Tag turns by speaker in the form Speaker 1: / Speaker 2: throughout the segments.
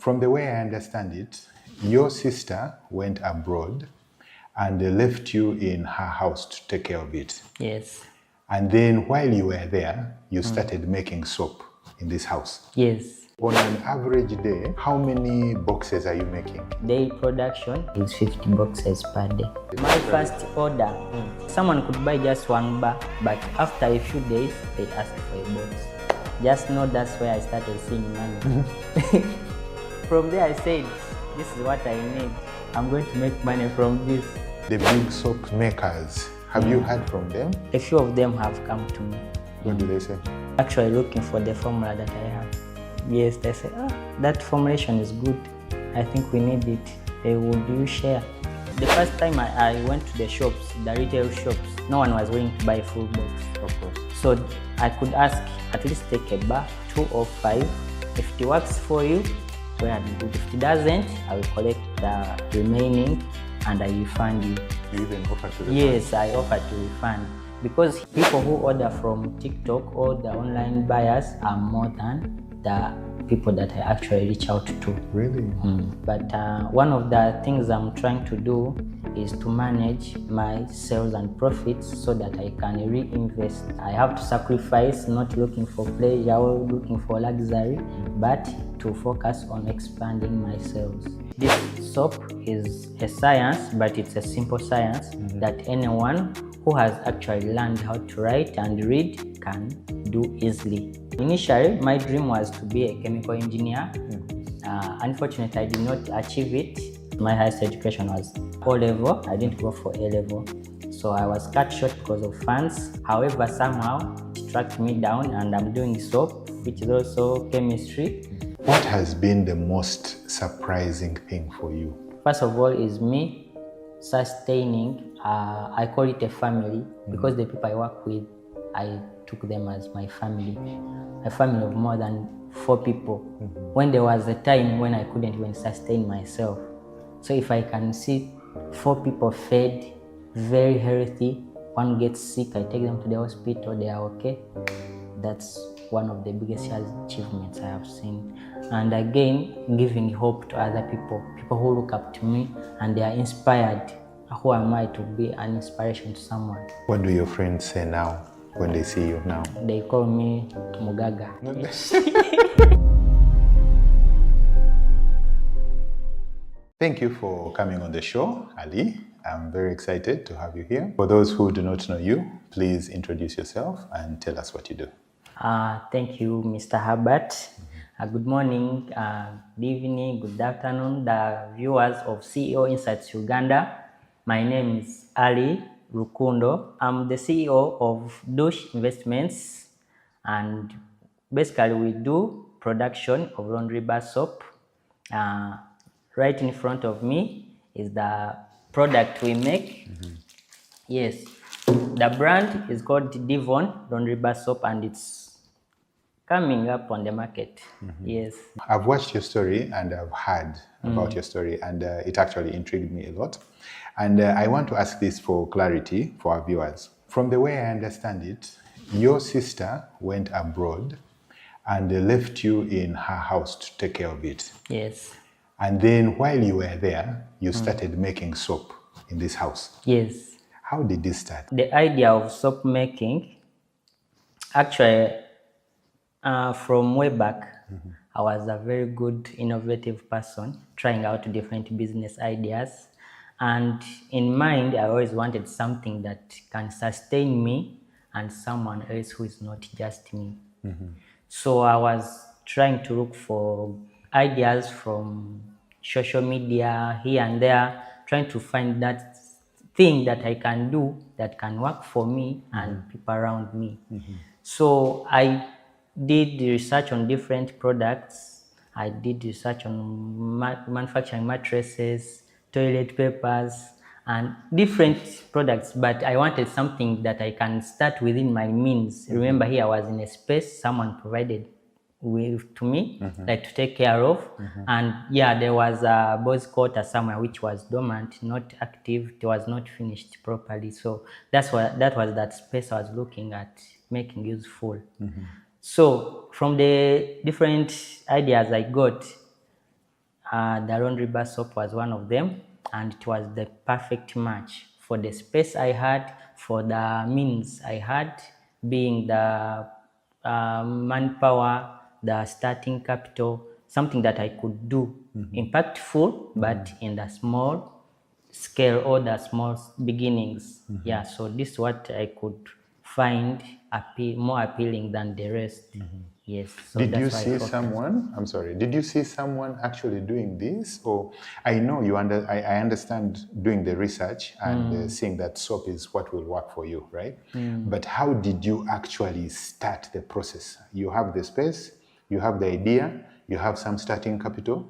Speaker 1: From the way I understand it, your sister went abroad and left you in her house to take care of it.
Speaker 2: Yes.
Speaker 1: And then while you were there, you started making soap in this house.
Speaker 2: Yes.
Speaker 1: On an average day, how many boxes are you making?
Speaker 2: Daily production is 50 boxes per day. My first order, someone could buy just one bar, but after a few days, they ask for a box. Just know that's where I started seeing money. From there, I said, this is what I need. I'm going to make money from this.
Speaker 1: The big soap makers, have you heard from them?
Speaker 2: A few of them have come to me.
Speaker 1: What do they say?
Speaker 2: Actually looking for the formula that I have. Yes, they say, that formulation is good. I think we need it. Would you share? The first time I went to the shops, the retail shops, no one was willing to buy a full box.
Speaker 1: Of course.
Speaker 2: So I could ask, at least take a bar, 2 or 5. If it works for you, well and good. If it doesn't, I will collect the remaining and I refund you.
Speaker 1: You even offer to refund?
Speaker 2: Yes, I offer to refund. Because people who order from TikTok or the online buyers are more than the people that I actually reach out to.
Speaker 1: Really?
Speaker 2: But one of the things I'm trying to do is to manage my sales and profits so that I can reinvest. I have to sacrifice not looking for pleasure or looking for luxury, but to focus on expanding my sales. This soap is a science, but it's a simple science that anyone who has actually learned how to write and read can do easily. Initially, my dream was to be a chemical engineer. Unfortunately, I did not achieve it. My highest education was O-level. I didn't go for A-level. So I was cut short because of funds. However, somehow it tracked me down and I'm doing soap, which is also chemistry.
Speaker 1: What has been the most surprising thing for you?
Speaker 2: First of all is me sustaining, I call it a family, because the people I work with, I took them as my family. A family of more than 4 people. When there was a time when I couldn't even sustain myself. So if I can see 4 people fed, very healthy, one gets sick, I take them to the hospital, they are okay. That's one of the biggest achievements I have seen. And again, giving hope to other people, people who look up to me and they are inspired. Who am I to be an inspiration to someone?
Speaker 1: What do your friends say now when they see you now?
Speaker 2: They call me Mugaga.
Speaker 1: Thank you for coming on the show, Ali. I'm very excited to have you here. For those who do not know you, please introduce yourself and tell us what you do.
Speaker 2: Thank you, Mr. Herbert. Good morning, good evening, good afternoon, the viewers of CEO Insights Uganda. My name is Ali Rukundo. I'm the CEO of Douche Investments, and basically we do production of laundry bar soap. Right in front of me is the product we make. Yes, the brand is called Divon Laundry Bar Soap and it's coming up on the market. Yes.
Speaker 1: I've watched your story and I've heard about your story, and it actually intrigued me a lot. And I want to ask this for clarity for our viewers. From the way I understand it, your sister went abroad and left you in her house to take care of it.
Speaker 2: Yes.
Speaker 1: And then while you were there, you started making soap in this house.
Speaker 2: Yes.
Speaker 1: How did this start?
Speaker 2: The idea of soap making, actually, from way back, I was a very good, innovative person, trying out different business ideas. And in mind, I always wanted something that can sustain me and someone else who is not just me. So I was trying to look for ideas from social media here and there, trying to find that thing that I can do that can work for me and people around me. So I did research on different products. I did research on manufacturing mattresses, toilet papers, and different products, but I wanted something that I can start within my means. Remember, here I was in a space someone provided to me, like to take care of. And yeah, there was a boys' quarter somewhere which was dormant, not active, it was not finished properly. So that was that space I was looking at making useful. So from the different ideas I got, the laundry bar soap was one of them, and it was the perfect match for the space I had, for the means I had, being the manpower, the starting capital, something that I could do impactful, but in the small scale or the small beginnings. Yeah, so this is what I could find more appealing than the rest. Yes, so
Speaker 1: Did you
Speaker 2: that's why I
Speaker 1: see
Speaker 2: focused.
Speaker 1: someone, I'm sorry, did you see someone actually doing this? Or I know I understand doing the research and seeing that soap is what will work for you, right? But how did you actually start the process? You have the space, you have the idea, you have some starting capital.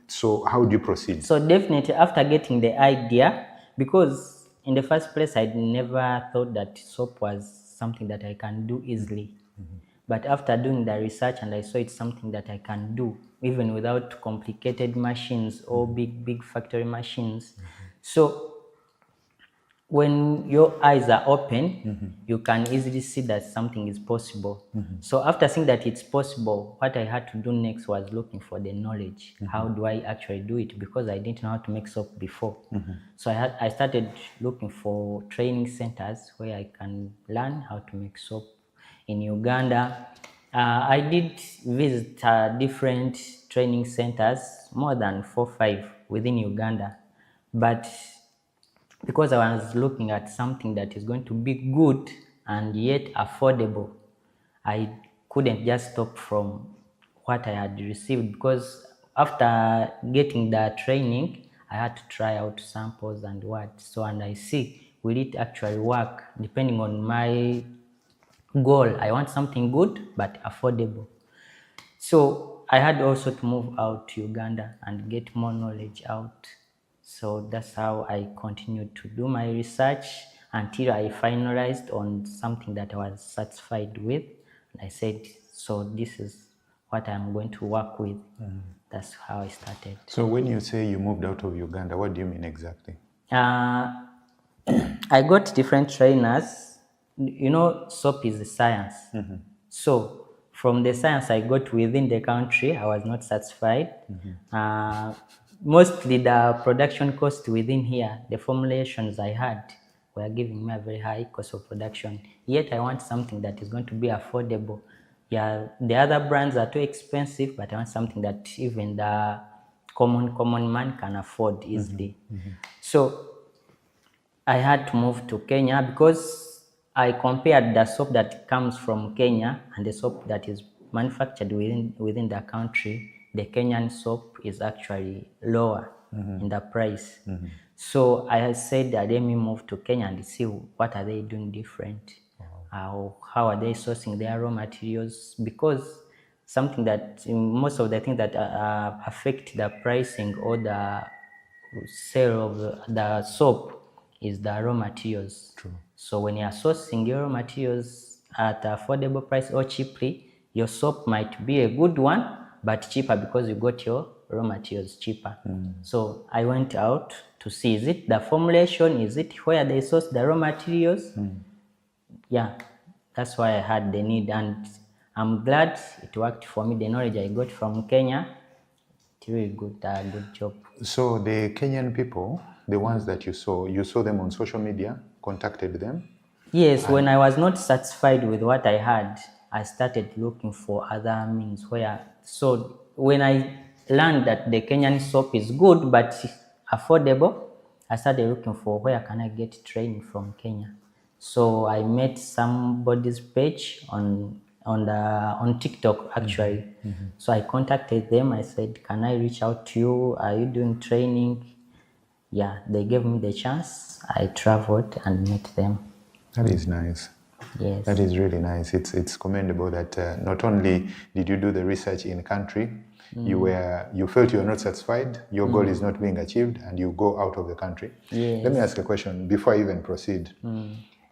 Speaker 1: So how do you proceed?
Speaker 2: So definitely after getting the idea, because in the first place I never thought that soap was something that I can do easily. But after doing the research and I saw it's something that I can do even without complicated machines or big factory machines. So when your eyes are open, you can easily see that something is possible. So after seeing that it's possible, what I had to do next was looking for the knowledge. How do I actually do it? Because I didn't know how to make soap before. So I started looking for training centers where I can learn how to make soap in Uganda. I did visit different training centers, more than 4 or 5 within Uganda. But because I was looking at something that is going to be good and yet affordable, I couldn't just stop from what I had received, because after getting the training, I had to try out samples and what. So, and I see, will it actually work depending on my goal? I want something good but affordable. So I had also to move out to Uganda and get more knowledge out. So that's how I continued to do my research until I finalized on something that I was satisfied with. And I said, so this is what I'm going to work with. That's how I started.
Speaker 1: So when you say you moved out of Uganda, what do you mean exactly?
Speaker 2: I got different trainers. You know, soap is a science. So from the science I got within the country, I was not satisfied. Mostly the production cost within here, the formulations I had were giving me a very high cost of production. Yet I want something that is going to be affordable. Yeah, the other brands are too expensive, but I want something that even the common man can afford easily. So I had to move to Kenya because I compared the soap that comes from Kenya and the soap that is manufactured within the country. The Kenyan soap is actually lower in the price. So I said that let me move to Kenya and see what are they doing different. How are they sourcing their raw materials? Because something that most of the things that affect the pricing or the sale of the soap is the raw materials.
Speaker 1: True.
Speaker 2: So when you are sourcing your raw materials at affordable price or cheaply, your soap might be a good one, but cheaper because you got your raw materials cheaper. So I went out to see, is it the formulation? Is it where they source the raw materials? Yeah, that's why I had the need, and I'm glad it worked for me. The knowledge I got from Kenya, it's really good job.
Speaker 1: So the Kenyan people, the ones that you saw them on social media, contacted them?
Speaker 2: Yes, when I was not satisfied with what I had, I started looking for other means so when I learned that the Kenyan soap is good but affordable, I started looking for where can I get training from Kenya. So I met somebody's page on TikTok actually. So I contacted them. I said, can I reach out to you? Are you doing training? Yeah, they gave me the chance. I traveled and met them.
Speaker 1: That is nice.
Speaker 2: Yes.
Speaker 1: That is really nice. It's commendable that not only did you do the research in country, you felt you were not satisfied, your goal is not being achieved, and you go out of the country.
Speaker 2: Yes.
Speaker 1: Let me ask a question before I even proceed.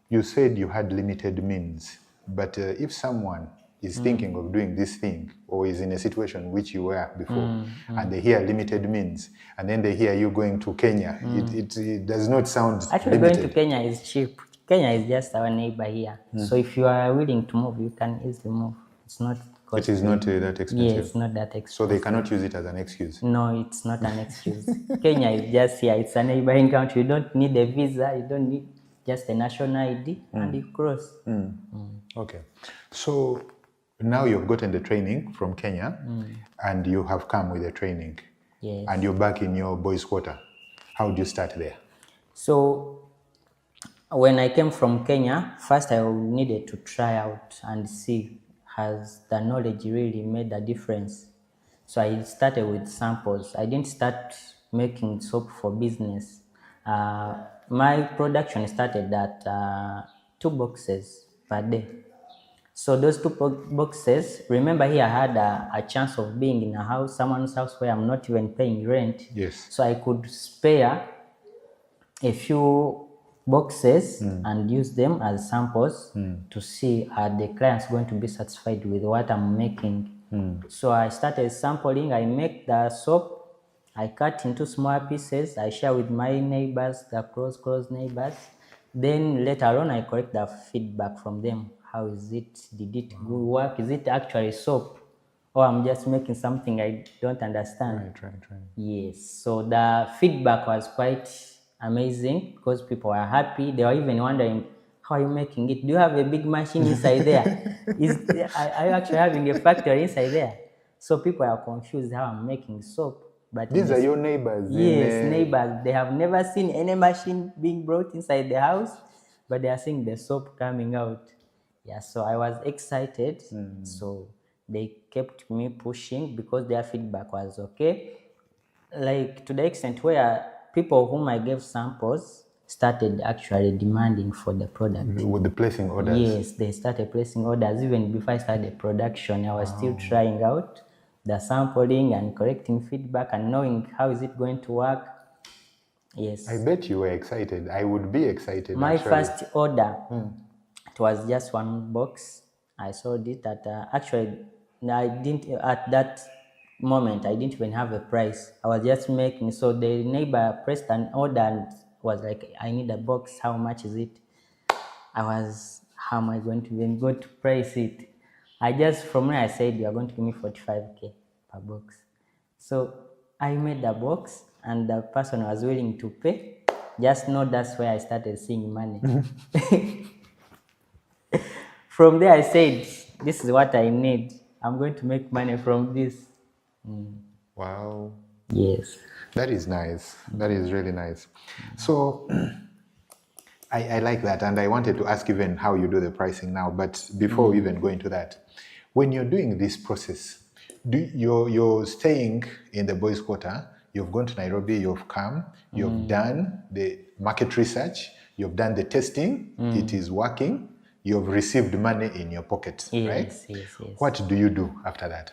Speaker 1: You said you had limited means, but if someone is thinking of doing this thing or is in a situation which you were before, and they hear limited means, and then they hear you going to Kenya, it does not sound
Speaker 2: Actually,
Speaker 1: limited.
Speaker 2: going to Kenya is cheap. Kenya is just our neighbor here. So if you are willing to move, you can easily move. It's not
Speaker 1: It is not that expensive.
Speaker 2: Yeah, it's not that expensive.
Speaker 1: So they cannot use it as an excuse.
Speaker 2: No, it's not an excuse. Kenya is just here. It's a neighboring country. You don't need a visa. You don't need just a national ID, and you cross.
Speaker 1: Okay. So now you've gotten the training from Kenya, and you have come with the training.
Speaker 2: Yes.
Speaker 1: And you're back in your boys' quarter. How do you start there?
Speaker 2: So when I came from Kenya, first I needed to try out and see has the knowledge really made a difference. So I started with samples. I didn't start making soap for business. My production started at 2 boxes per day. So those 2 boxes, remember here I had a chance of being in a house, someone's house where I'm not even paying rent.
Speaker 1: Yes.
Speaker 2: So I could spare a few boxes and use them as samples to see are the clients going to be satisfied with what I'm making. So I started sampling. I make the soap, I cut into smaller pieces, I share with my neighbors, the close neighbors. Then later on I collect the feedback from them. How is it? Did it good work? Is it actually soap? Or I'm just making something I don't understand?
Speaker 1: Right.
Speaker 2: Yes. So the feedback was quite amazing because people were happy. They were even wondering, how are you making it? Do you have a big machine inside there? Are you actually having a factory inside there? So people are confused how I'm making soap. But
Speaker 1: These are your neighbors.
Speaker 2: Yes, neighbors. They have never seen any machine being brought inside the house, but they are seeing the soap coming out. Yeah, so I was excited. So they kept me pushing because their feedback was okay. Like to the extent where people whom I gave samples started actually demanding for the product.
Speaker 1: With the placing orders.
Speaker 2: Yes, they started placing orders. Even before I started production, I was still trying out the sampling and collecting feedback and knowing how is it going to work. Yes.
Speaker 1: I bet you were excited. I would be excited.
Speaker 2: My
Speaker 1: actually.
Speaker 2: first order, it was just 1 box. I sold it at actually I didn't at that moment I didn't even have a price. I was just making. So the neighbor pressed an order and was like, I need a box. How much is it? I was, how am I going to even go to price it? I just, from there I said, you are going to give me 45K per box. So I made the box and the person was willing to pay. Just know that's where I started seeing money. From there I said, this is what I need. I'm going to make money from this.
Speaker 1: Wow.
Speaker 2: Yes.
Speaker 1: That is nice. That is really nice. So I like that. And I wanted to ask even how you do the pricing now. But before we even go into that, when you're doing this process, you're staying in the boys' quarter, you've gone to Nairobi, you've come, you've done the market research, you've done the testing, it is working, you've received money in your pocket, right?
Speaker 2: Yes.
Speaker 1: What do you do after that?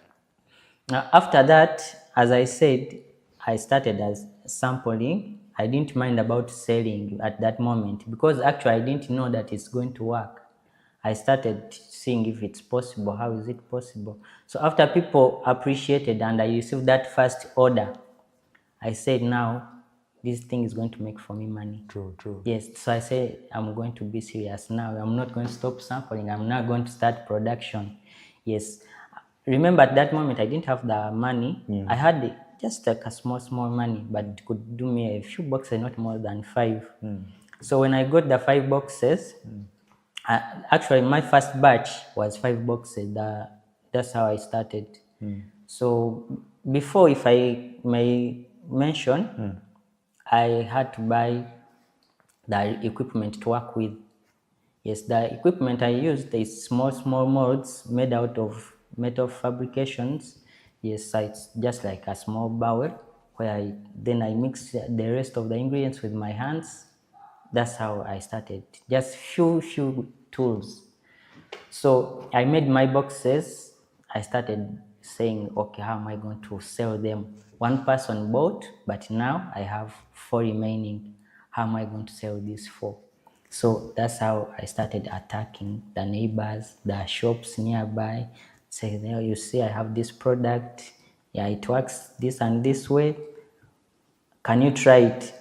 Speaker 2: Now, after that, as I said, I started as sampling. I didn't mind about selling at that moment because actually I didn't know that it's going to work. I started seeing if it's possible, how is it possible. So after people appreciated and I received that first order, I said, now this thing is going to make for me money.
Speaker 1: True.
Speaker 2: Yes, so I said, I'm going to be serious now. I'm not going to stop sampling. I'm not going to start production. Yes. Remember at that moment, I didn't have the money. I had just like a small money, but it could do me a few boxes, not more than 5. So when I got the 5 boxes, actually my first batch was 5 boxes. That's how I started. So before, if I may mention, I had to buy the equipment to work with. Yes, the equipment I used is small molds made out of metal fabrications. Yes, so it's just like a small bowl where I mix the rest of the ingredients with my hands. That's how I started. Just few tools. So I made my boxes. I started saying, okay, how am I going to sell them? 1 person bought, but now I have 4 remaining. How am I going to sell these 4? So that's how I started attacking the neighbors, the shops nearby. Say, there you see, I have this product. Yeah, it works this and this way. Can you try it?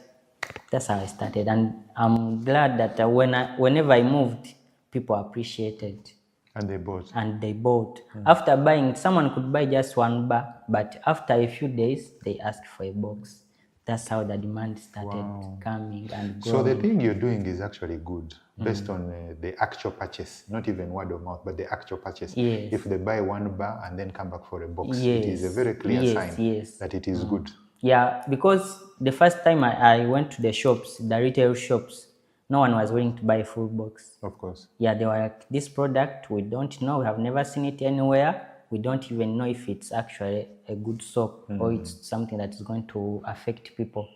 Speaker 2: That's how I started. And I'm glad that whenever I moved, people appreciated.
Speaker 1: And they bought.
Speaker 2: And they bought. After buying, someone could buy just one bar, but after a few days, they asked for a box. That's how the demand started coming and growing.
Speaker 1: So the thing you're doing is actually good, based on the actual purchase, not even word of mouth, but the actual purchase.
Speaker 2: Yes.
Speaker 1: If they buy one bar and then come back for a box,
Speaker 2: Yes.
Speaker 1: it is a very clear sign that it is good.
Speaker 2: Yeah, because the first time I went to the shops, the retail shops, no one was willing to buy a full box.
Speaker 1: Of course.
Speaker 2: Yeah, they were like, this product, we don't know, we have never seen it anywhere. We don't even know if it's actually a good soap or it's something that is going to affect people.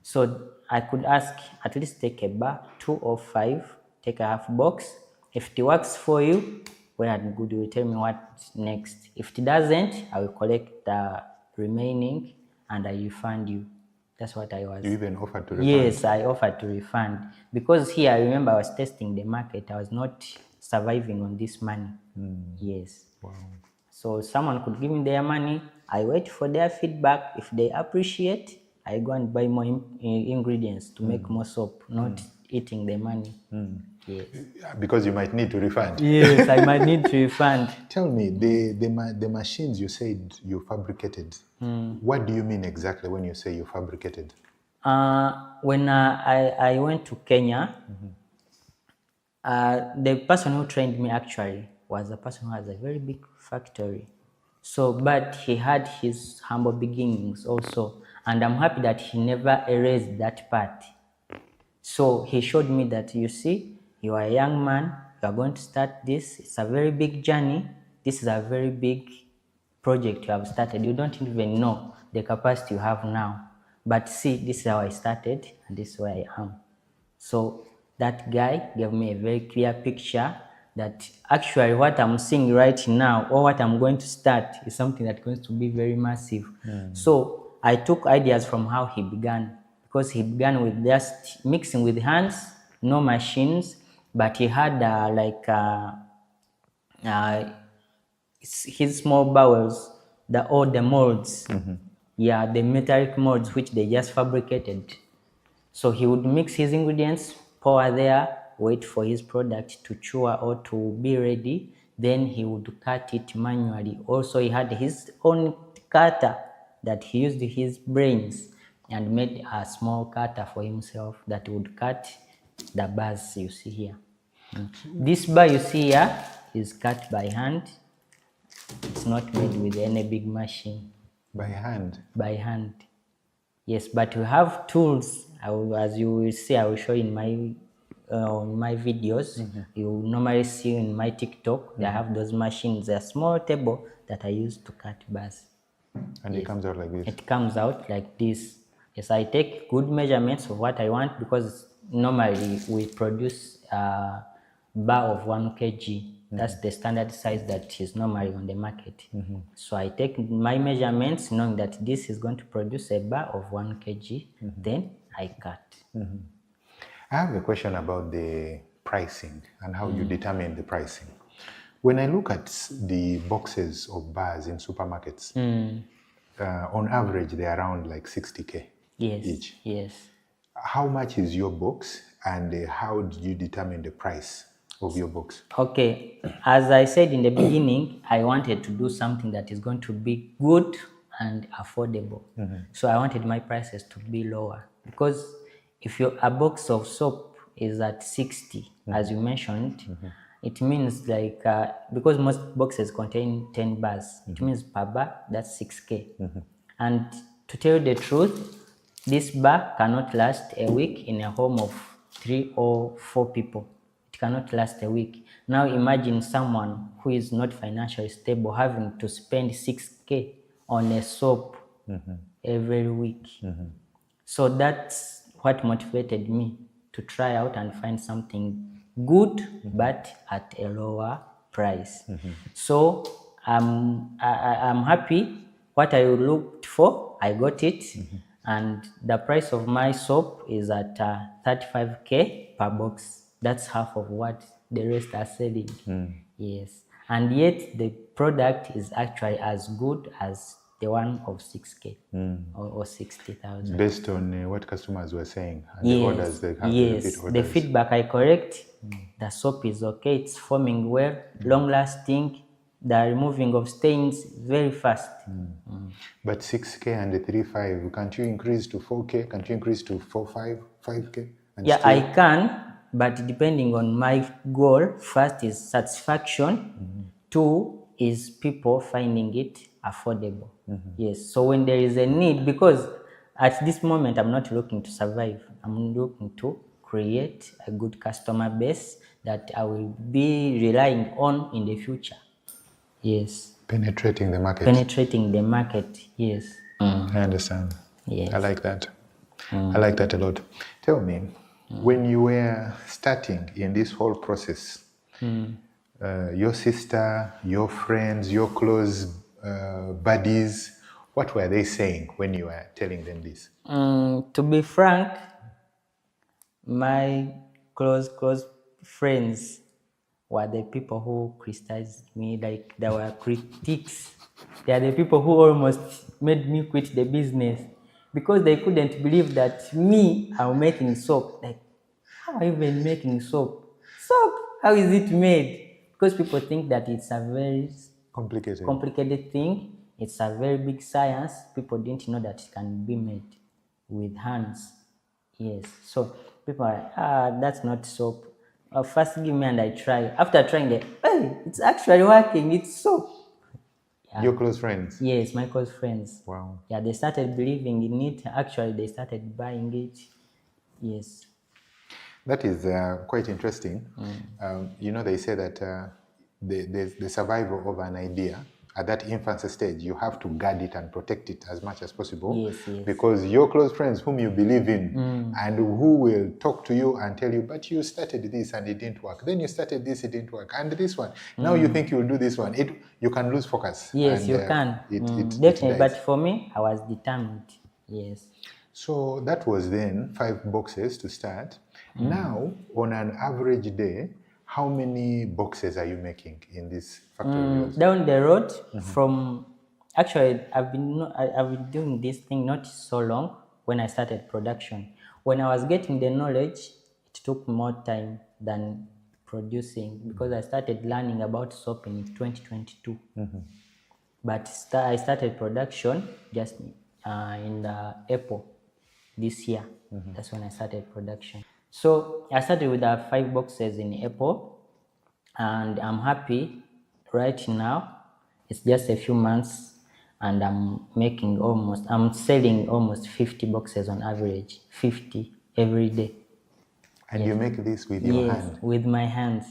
Speaker 2: So I could ask, at least take a bar, 2 or 5, take a half box. If it works for you, well and good, you will tell me what's next. If it doesn't, I will collect the remaining and I refund you. That's what I was.
Speaker 1: You even offered to refund?
Speaker 2: Yes, I offered to refund. Because here, I remember I was testing the market. I was not surviving on this money. Yes.
Speaker 1: Wow.
Speaker 2: So someone could give me their money. I wait for their feedback. If they appreciate, I go and buy more ingredients to make more soap, not eating the money. Yes.
Speaker 1: Because you might need to refund.
Speaker 2: Yes, I might need to refund.
Speaker 1: Tell me, the machines you said you fabricated, what do you mean exactly when you say you fabricated?
Speaker 2: When I went to Kenya, the person who trained me actually was a person who has a very big factory. So, but he had his humble beginnings also. And I'm happy that he never erased that part. So he showed me that, you see, you are a young man, you are going to start this. It's a very big journey. This is a very big project you have started. You don't even know the capacity you have now. But see, this is how I started, and this is where I am. So that guy gave me a very clear picture that actually what I'm seeing right now, or what I'm going to start, is something that's going to be very massive. So I took ideas from how he began, because he began with just mixing with hands, no machines, but he had his small bowels, all the molds, yeah, the metallic molds which they just fabricated. So he would mix his ingredients, pour there, wait for his product to cure or to be ready. Then he would cut it manually. Also, he had his own cutter that he used his brains and made a small cutter for himself that would cut the bars you see here. This bar you see here is cut by hand. It's not made with any big machine.
Speaker 1: By hand?
Speaker 2: By hand. Yes, but we have tools. As you will see, I will show in my videos. You will normally see in my TikTok, they have those machines, a small table that I use to cut bars.
Speaker 1: And it comes out like this?
Speaker 2: It comes out like this. Yes, I take good measurements of what I want, because normally we produce a bar of 1 kg. That's the standard size that is normally on the market. So I take my measurements, knowing that this is going to produce a bar of 1 kg. Then I cut.
Speaker 1: I have a question about the pricing and how you determine the pricing. When I look at the boxes of bars in supermarkets, on average, they're around like 60K each.
Speaker 2: Yes.
Speaker 1: How much is your box, and how do you determine the price of your box?
Speaker 2: Okay, as I said in the beginning, I wanted to do something that is going to be good and affordable. So I wanted my prices to be lower, because if a box of soap is at 60, as you mentioned, it means like, because most boxes contain 10 bars, it means per bar, that's 6K. And to tell you the truth, this bar cannot last a week in a home of 3 or 4 people. It cannot last a week. Now imagine someone who is not financially stable having to spend 6K on a soap every week. So that's what motivated me to try out and find something good, but at a lower price. So I'm happy. What I looked for, I got it. And the price of my soap is at 35K per box. That's half of what the rest are selling. Yes. And yet the product is actually as good as the one of 6K or 60,000.
Speaker 1: Based on what customers were saying and the orders they have,
Speaker 2: yes,
Speaker 1: repeat orders.
Speaker 2: the feedback I correct, the soap is okay, it's forming well, long lasting, the removing of stains very fast.
Speaker 1: But 6K and the 3.5, can't you increase to 4K? Can't you increase to 4.5, 5K? And
Speaker 2: Yeah,
Speaker 1: still...
Speaker 2: I can, but depending on my goal, first is satisfaction, two is people finding it affordable. Yes, so when there is a need, because at this moment I'm not looking to survive, I'm looking to create a good customer base that I will be relying on in the future. Yes.
Speaker 1: Penetrating the market.
Speaker 2: Penetrating the market, yes.
Speaker 1: I understand.
Speaker 2: Yes.
Speaker 1: I like that. I like that a lot. Tell me, when you were starting in this whole process, your sister, your friends, your close buddies, what were they saying when you were telling them this?
Speaker 2: To be frank, my close friends were the people who criticized me, like there were critics. They are the people who almost made me quit the business because they couldn't believe that me, I'm making soap. Like, how are you even making soap? Soap, how is it made? Because people think that it's a very complicated thing. It's a very big science. People didn't know that it can be made with hands. Yes, so people are, that's not soap. First give me and I try. After trying it, hey, it's actually working, it's soap. Yeah.
Speaker 1: Your close friends?
Speaker 2: Yes, my close friends.
Speaker 1: Wow.
Speaker 2: Yeah, they started believing in it. Actually, they started buying it. Yes.
Speaker 1: That is quite interesting. You know, they say that the survival of an idea at that infancy stage, you have to guard it and protect it as much as possible.
Speaker 2: Yes, yes.
Speaker 1: Because your close friends whom you believe in and who will talk to you and tell you, but you started this and it didn't work. Then you started this, it didn't work. And this one, now you think you'll do this one. You can lose focus.
Speaker 2: Yes,
Speaker 1: and,
Speaker 2: you can.
Speaker 1: It
Speaker 2: Definitely,
Speaker 1: dies.
Speaker 2: but for me, I was determined. Yes.
Speaker 1: So that was then 5 boxes to start. Now, on an average day, how many boxes are you making in this factory of yours?
Speaker 2: Down the road, from actually, I've been doing this thing not so long when I started production. When I was getting the knowledge, it took more time than producing because I started learning about soap in 2022. But I started production just in April this year. That's when I started production. So I started with 5 boxes in April, and I'm happy right now. It's just a few months, and I'm selling almost 50 boxes on average, 50 every day.
Speaker 1: And you make this with your hand?
Speaker 2: With my hands.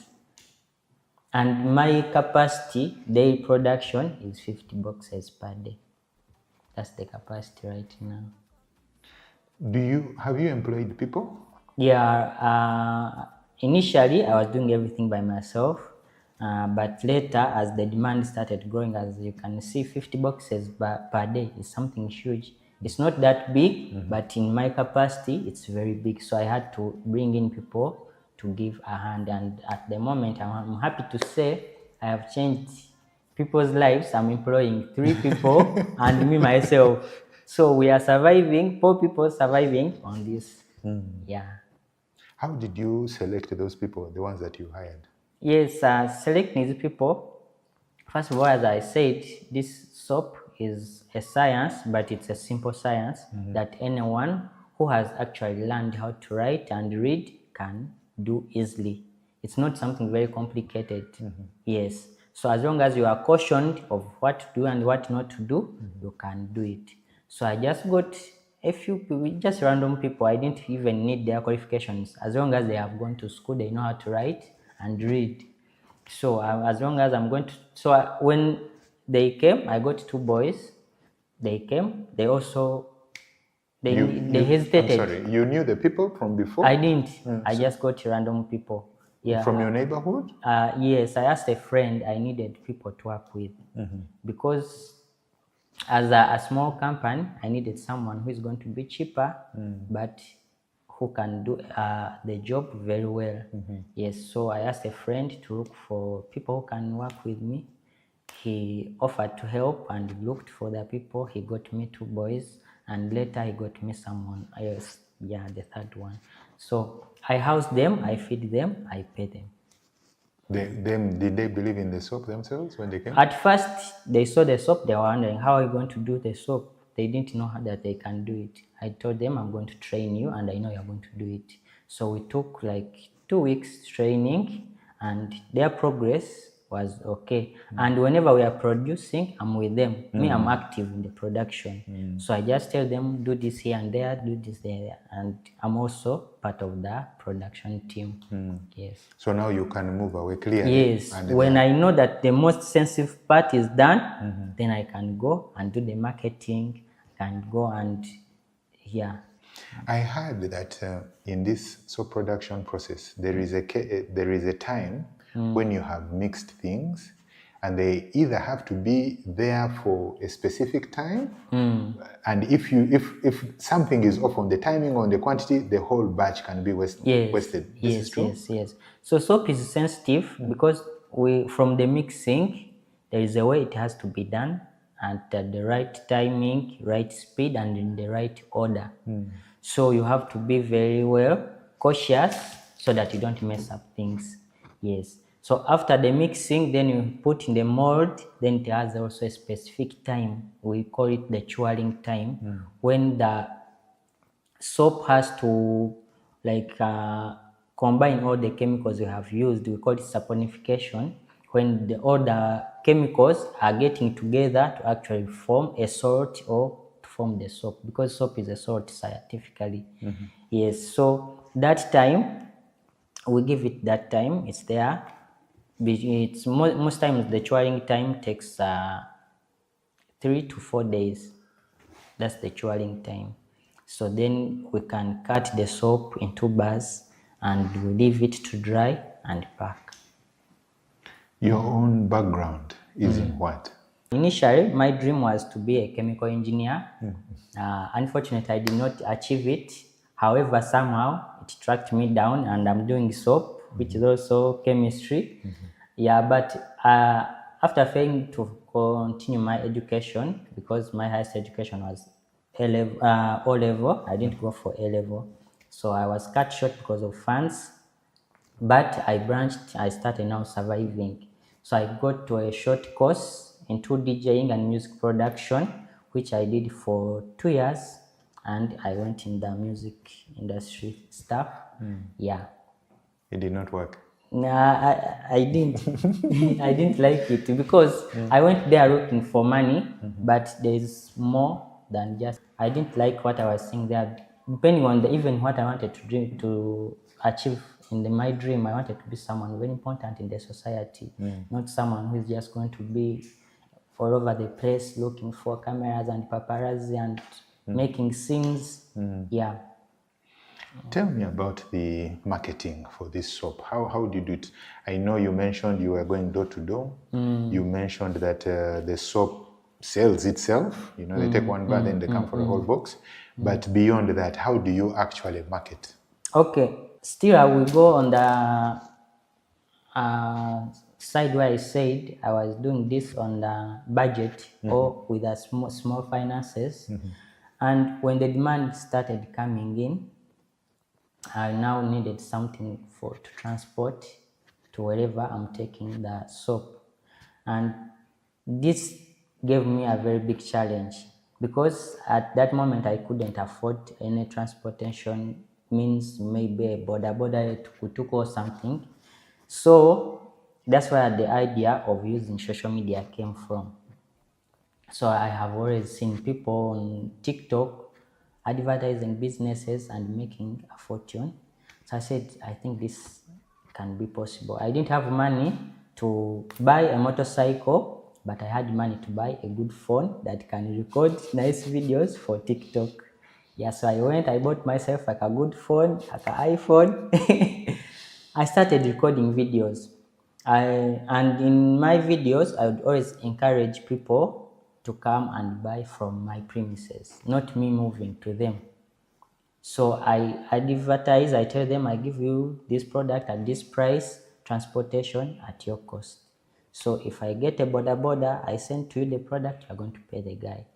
Speaker 2: And my capacity, daily production, is 50 boxes per day. That's the capacity right now.
Speaker 1: Have you employed people?
Speaker 2: Yeah, initially I was doing everything by myself, but later as the demand started growing, as you can see, 50 boxes per day is something huge. It's not that big, but in my capacity, it's very big. So I had to bring in people to give a hand, and at the moment, I'm happy to say I have changed people's lives. I'm employing 3 people and me myself. So we are surviving, 4 people surviving on this. Yeah.
Speaker 1: How did you select those people, the ones that you hired?
Speaker 2: Yes, selecting these people. First of all, as I said, this soap is a science, but it's a simple science that anyone who has actually learned how to write and read can do easily. It's not something very complicated. Yes. So as long as you are cautioned of what to do and what not to do, you can do it. So I just got a few people, just random people. I didn't even need their qualifications. As long as they have gone to school, they know how to write and read. So as long as I'm going to, when they came, I got 2 boys. They came. They also, they hesitated.
Speaker 1: I'm sorry, you knew the people from before?
Speaker 2: I didn't. I just got random people. Yeah.
Speaker 1: From your neighborhood?
Speaker 2: Yes, I asked a friend. I needed people to work with because as a small company, I needed someone who is going to be cheaper, but who can do the job very well. Yes, so I asked a friend to look for people who can work with me. he offered to help and looked for the people. He got me 2 boys, and later he got me someone else. Yeah, the 3rd one. So I house them, I feed them, I pay them.
Speaker 1: Did they believe in the soap themselves when they came?
Speaker 2: At first, they saw the soap, they were wondering, how are you going to do the soap? They didn't know that they can do it. I told them, I'm going to train you, and I know you're going to do it. So we took like 2 weeks training, and their progress was okay. And whenever we are producing, I'm with them. Me, I'm active in the production. So I just tell them, do this here and there, do this there. And I'm also part of the production team. Yes.
Speaker 1: So now you can move away clearly.
Speaker 2: Yes, when I know that the most sensitive part is done, then I can go and do the marketing, and go and, yeah.
Speaker 1: I heard that in this soap production process, there is a time when you have mixed things, and they either have to be there for a specific time, and if something is off on the timing or on the quantity, the whole batch can be wasted. This is true?
Speaker 2: Yes. So soap is sensitive because from the mixing, there is a way it has to be done, and at the right timing, right speed, and in the right order. So you have to be very well cautious so that you don't mess up things. Yes. So after the mixing, then you put in the mold, then it has also a specific time. We call it the curing time, when the soap has to combine all the chemicals we have used. We call it saponification, when all the chemicals are getting together to actually form a salt or to form the soap, because soap is a salt scientifically. Yes, so that time, we give it that time, it's there. It's most times the curing time takes 3 to 4 days. That's the curing time. So then we can cut the soap into bars, and we leave it to dry and pack.
Speaker 1: Your own background is in what?
Speaker 2: Initially, my dream was to be a chemical engineer. Unfortunately, I did not achieve it. However, somehow it tracked me down, and I'm doing soap, which is also chemistry. Yeah, but after failing to continue my education, because my highest education was O level, I didn't go for A level. So I was cut short because of funds, but I branched, I started now surviving. So I got to a short course into DJing and music production, which I did for 2 years, and I went in the music industry stuff. Yeah.
Speaker 1: It did not work.
Speaker 2: Nah, I didn't. I didn't like it because I went there looking for money, but there's more than just. I didn't like what I was seeing there. Depending on even what I wanted to achieve in my dream, I wanted to be someone very important in the society, not someone who is just going to be all over the place looking for cameras and paparazzi and making scenes. Yeah.
Speaker 1: Tell me about the marketing for this soap. How did you do it? I know you mentioned you were going door to door. You mentioned that the soap sells itself. You know, they take one bar, then they come for a whole box. But beyond that, how do you actually market?
Speaker 2: Okay. Still, I will go on the side where I said I was doing this on the budget or with a small finances. And when the demand started coming in, I now needed something to transport to wherever I'm taking the soap. And this gave me a very big challenge, because at that moment I couldn't afford any transportation means, maybe a border tuk-tuk or something. So that's where the idea of using social media came from. So I have always seen people on TikTok advertising businesses and making a fortune. So I said, I think this can be possible. I didn't have money to buy a motorcycle, but I had money to buy a good phone that can record nice videos for TikTok. Yeah, so I bought myself like a good phone, like an iPhone. I started recording videos. And in my videos, I would always encourage people to come and buy from my premises, not me moving to them. So I advertise, I tell them I give you this product at this price, transportation at your cost. So if I get a border, I send to you the product, you're going to pay the guy.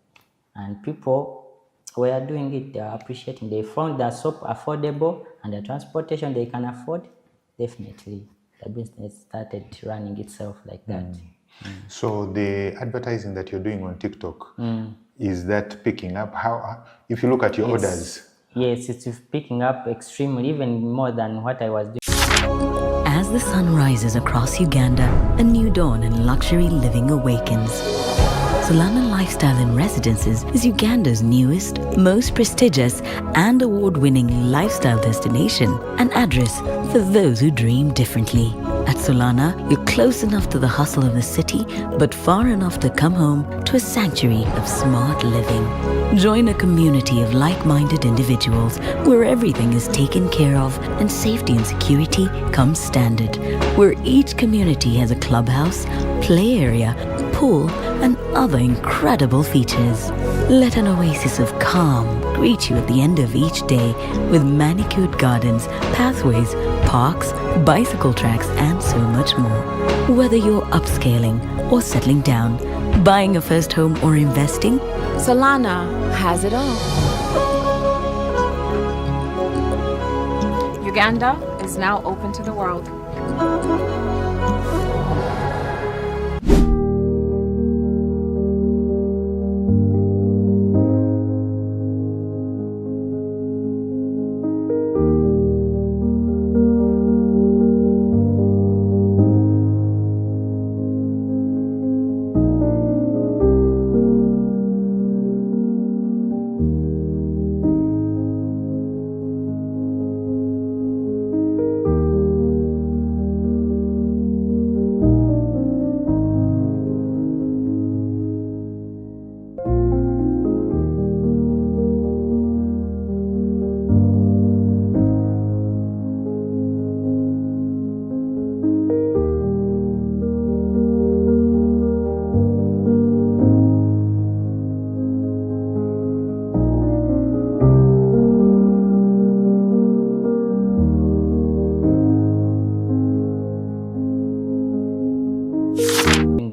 Speaker 2: And people were doing it, they are appreciating. They found the soap affordable and the transportation they can afford. Definitely, the business started running itself like that.
Speaker 1: So the advertising that you're doing on TikTok, is that picking up? How, if you look at your orders?
Speaker 2: Yes, it's picking up extremely, even more than what I was doing.
Speaker 3: As the sun rises across Uganda, a new dawn in luxury living awakens. Solana Lifestyle in Residences is Uganda's newest, most prestigious and award-winning lifestyle destination, an address for those who dream differently. At Solana, you're close enough to the hustle of the city, but far enough to come home to a sanctuary of smart living. Join a community of like-minded individuals where everything is taken care of and safety and security comes standard, where each community has a clubhouse, play area, pool, and other incredible features. Let an oasis of calm greet you at the end of each day with manicured gardens, pathways, parks, bicycle tracks, and so much more. Whether you're upscaling or settling down, buying a first home or investing,
Speaker 4: Solana has it all. Uganda is now open to the world.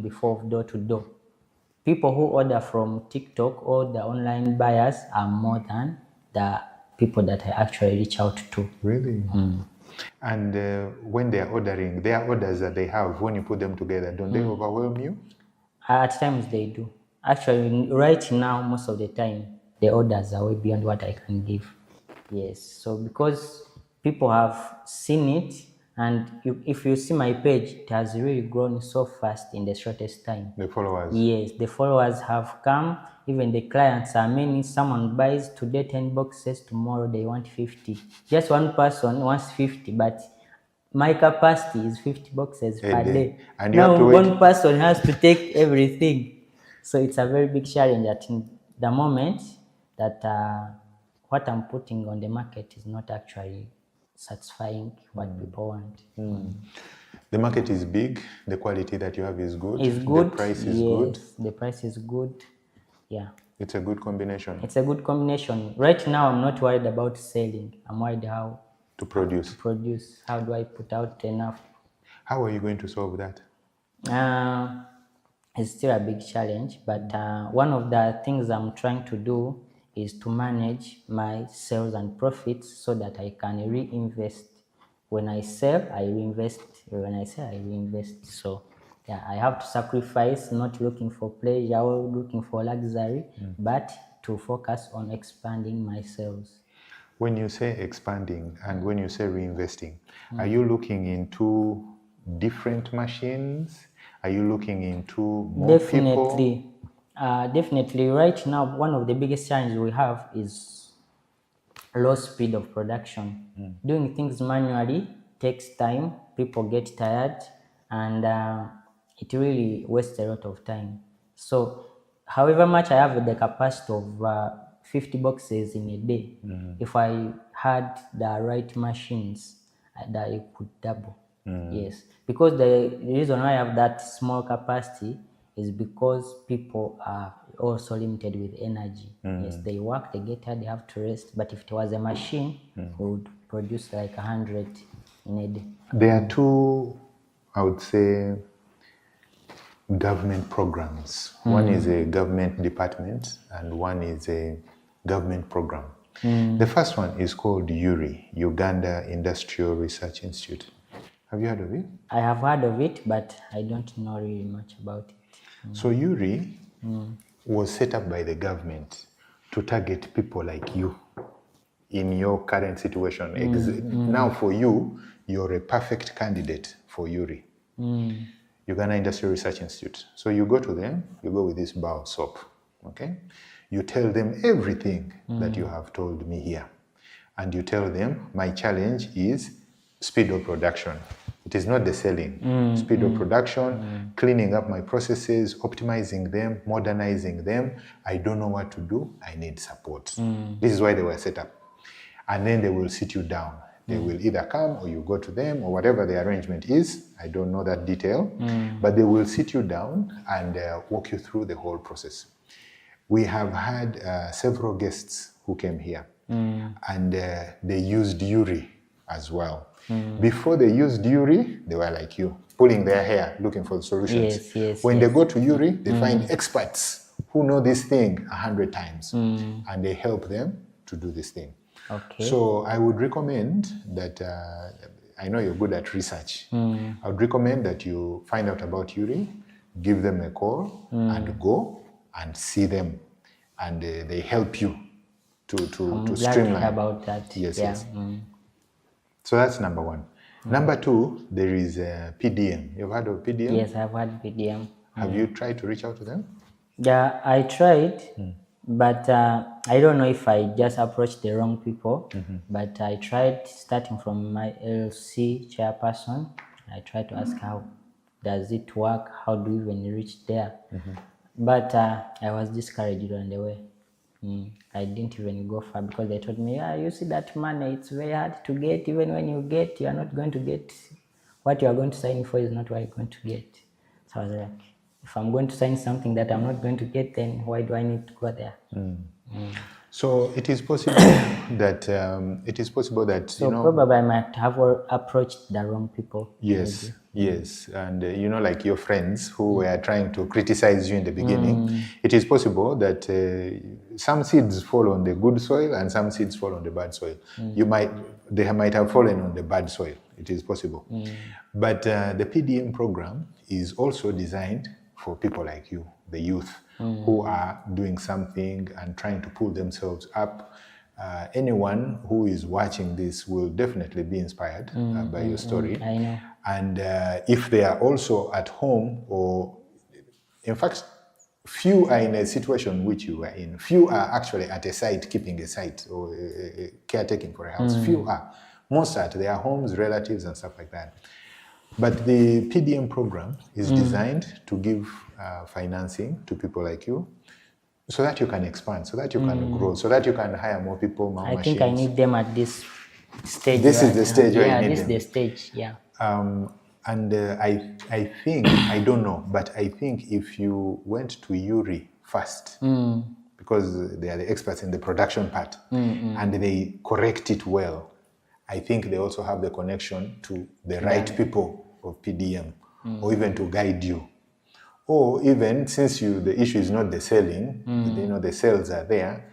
Speaker 2: Before door to door. People who order from TikTok or the online buyers are more than the people that I actually reach out to.
Speaker 1: Really? And when they're ordering, their orders that they have, when you put them together, don't they overwhelm you?
Speaker 2: At times they do. Actually, right now, most of the time, the orders are way beyond what I can give. Yes, so because people have seen it, and if you see my page, it has really grown so fast in the shortest time.
Speaker 1: The followers?
Speaker 2: Yes, the followers have come, even the clients are many. Someone buys today 10 boxes, tomorrow they want 50. Just one person wants 50, but my capacity is 50 boxes per day.
Speaker 1: And you
Speaker 2: now
Speaker 1: have to wait.
Speaker 2: One person has to take everything. So it's a very big challenge at the moment that what I'm putting on the market is not actually satisfying what people want.
Speaker 1: The market is big, the quality that you have is good.
Speaker 2: It's good.
Speaker 1: The price is
Speaker 2: yes,
Speaker 1: good.
Speaker 2: The price is good. Yeah.
Speaker 1: It's a good combination.
Speaker 2: It's a good combination. Right now, I'm not worried about selling. I'm worried how
Speaker 1: to produce.
Speaker 2: How do I put out enough?
Speaker 1: How are you going to solve that?
Speaker 2: It's still a big challenge, but one of the things I'm trying to do is to manage my sales and profits so that I can reinvest. When I sell, I reinvest. When I sell, I reinvest. So yeah, I have to sacrifice, not looking for pleasure or looking for luxury, but to focus on expanding my sales.
Speaker 1: When you say expanding and when you say reinvesting, are you looking into different machines? Are you looking into more people?
Speaker 2: Definitely. Right now, one of the biggest challenges we have is low speed of production. Doing things manually takes time. People get tired, and it really wastes a lot of time. So, however much I have the capacity of 50 boxes in a day, if I had the right machines, that it could double. Yes, because the reason why I have that small capacity is because people are also limited with energy. Yes, they work, they get tired, they have to rest. But if it was a machine, we would produce like 100 in a day.
Speaker 1: There are two, I would say, government programs. One is a government department and one is a government program. The first one is called UIRI, Uganda Industrial Research Institute. Have you heard of it?
Speaker 2: I have heard of it, but I don't know really much about it.
Speaker 1: So UIRI was set up by the government to target people like you in your current situation. Now for you, you're a perfect candidate for UIRI, Uganda Industrial Research Institute. So you go to them, you go with this bar of soap, okay? You tell them everything that you have told me here. And you tell them, my challenge is speed of production. It is not the selling. Speed of production, cleaning up my processes, optimizing them, modernizing them. I don't know what to do. I need support. This is why they were set up. And then they will sit you down. They will either come or you go to them or whatever the arrangement is. I don't know that detail. But they will sit you down and walk you through the whole process. We have had several guests who came here and they used UIRI as well. Before they used UIRI, they were like you, pulling their hair, looking for the solutions. When they go to UIRI, they find experts who know this thing 100 times and they help them to do this thing.
Speaker 2: Okay.
Speaker 1: So I would recommend that, I know you're good at research, I would recommend that you find out about UIRI, give them a call and go and see them. And they help you to streamline.
Speaker 2: About that.
Speaker 1: Yes. So that's number one. Number two, there is PDM. You've heard of PDM?
Speaker 2: Yes, I've had PDM.
Speaker 1: Have you tried to reach out to them?
Speaker 2: Yeah, I tried, but I don't know if I just approached the wrong people. But I tried starting from my LLC chairperson. I tried to ask how does it work? How do we even reach there? But I was discouraged on the way. I didn't even go far because they told me, yeah, you see that money, it's very hard to get. Even when you get, you are not going to get what you are going to sign for is not what you're going to get. So I was like, if I'm going to sign something that I'm not going to get, then why do I need to go there?
Speaker 1: So it is possible that
Speaker 2: So probably I might have approached the wrong people.
Speaker 1: Yes, yes, and like your friends who were trying to criticize you in the beginning, it is possible that some seeds fall on the good soil and some seeds fall on the bad soil. They might have fallen on the bad soil. It is possible, but the PDM program is also designed for people like you, the youth, who are doing something and trying to pull themselves up. Anyone who is watching this will definitely be inspired by your story.
Speaker 2: I know.
Speaker 1: And if they are also at home, or in fact, few are in a situation which you are in. Few are actually at a site, keeping a site or caretaking for a house. Few are. Most are at their homes, relatives and stuff like that. But the PDM program is designed to give financing to people like you so that you can expand, so that you can grow, so that you can hire more people, more machines.
Speaker 2: I think I need them at this stage.
Speaker 1: This is the stage where you need
Speaker 2: this
Speaker 1: them.
Speaker 2: is the stage, yeah.
Speaker 1: And I think, I don't know, but I think if you went to UIRI first, because they are the experts in the production part, and they correct it well, I think they also have the connection to the right people of PDM, or even to guide you. Or even, since the issue is not the selling, the sales are there,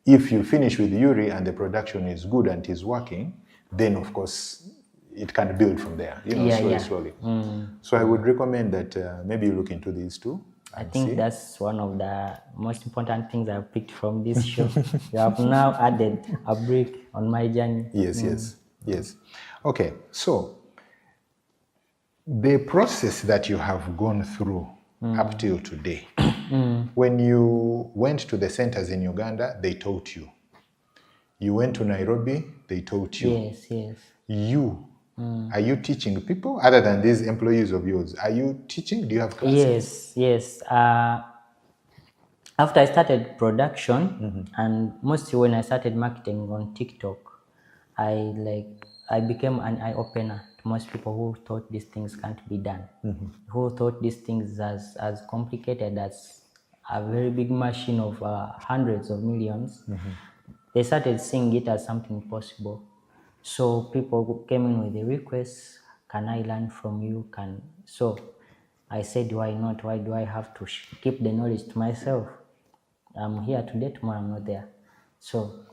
Speaker 1: if you finish with UIRI and the production is good and is working, then of course it can build from there, slowly. So I would recommend that maybe you look into these two.
Speaker 2: I think that's one of the most important things I've picked from this show. You have now added a brick on my journey.
Speaker 1: Yes. Okay, so the process that you have gone through up till today, when you went to the centers in Uganda, they taught you. You went to Nairobi, they taught you.
Speaker 2: Yes.
Speaker 1: You, are you teaching people other than these employees of yours? Are you teaching? Do you have classes?
Speaker 2: Yes. After I started production, and mostly when I started marketing on TikTok, I became an eye-opener to most people who thought these things can't be done, who thought these things as complicated as a very big machine of hundreds of millions. They started seeing it as something possible. So people came in with the requests, can I learn from you? So I said, why not? Why do I have to keep the knowledge to myself? I'm here today, tomorrow I'm not there. So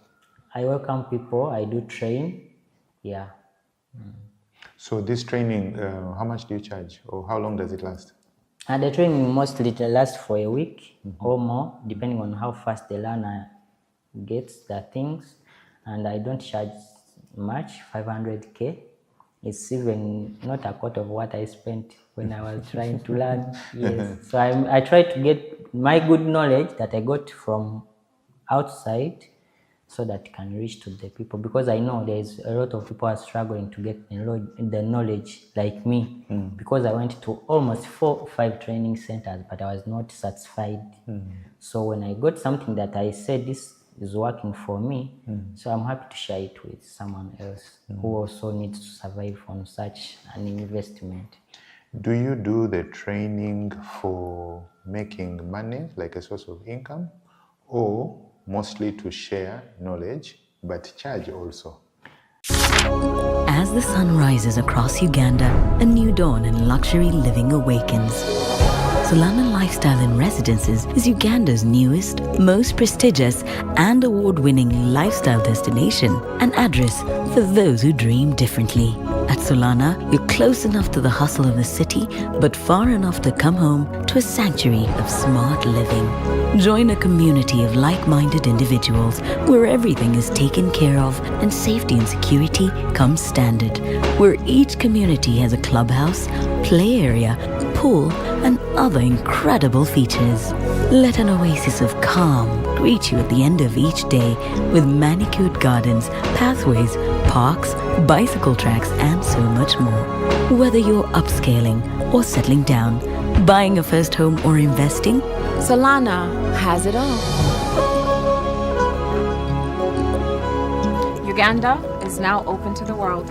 Speaker 2: I welcome people, I do train, yeah.
Speaker 1: So this training, how much do you charge, or how long does it last?
Speaker 2: And the training mostly lasts for a week or more, depending on how fast the learner gets the things. And I don't charge much, 500K. It's even not a quarter of what I spent when I was trying to learn. Yes. So I try to get my good knowledge that I got from outside so that it can reach to the people, because I know there's a lot of people are struggling to get the knowledge like me, because I went to almost 4 or 5 training centers, but I was not satisfied. So when I got something that I said this is working for me, so I'm happy to share it with someone else who also needs to survive on such an investment.
Speaker 1: Do you do the training for making money, like a source of income, or mostly to share knowledge, but charge also?
Speaker 3: As the sun rises across Uganda, a new dawn in luxury living awakens. Solana Lifestyle in Residences is Uganda's newest, most prestigious and award-winning lifestyle destination, an address for those who dream differently. At Solana, you're close enough to the hustle of the city, but far enough to come home to a sanctuary of smart living. Join a community of like-minded individuals where everything is taken care of and safety and security comes standard, where each community has a clubhouse, play area, pool, and other incredible features. Let an oasis of calm greet you at the end of each day with manicured gardens, pathways, parks, bicycle tracks, and so much more. Whether you're upscaling or settling down, buying a first home or investing,
Speaker 4: Solana has it all. Uganda is now open to the world.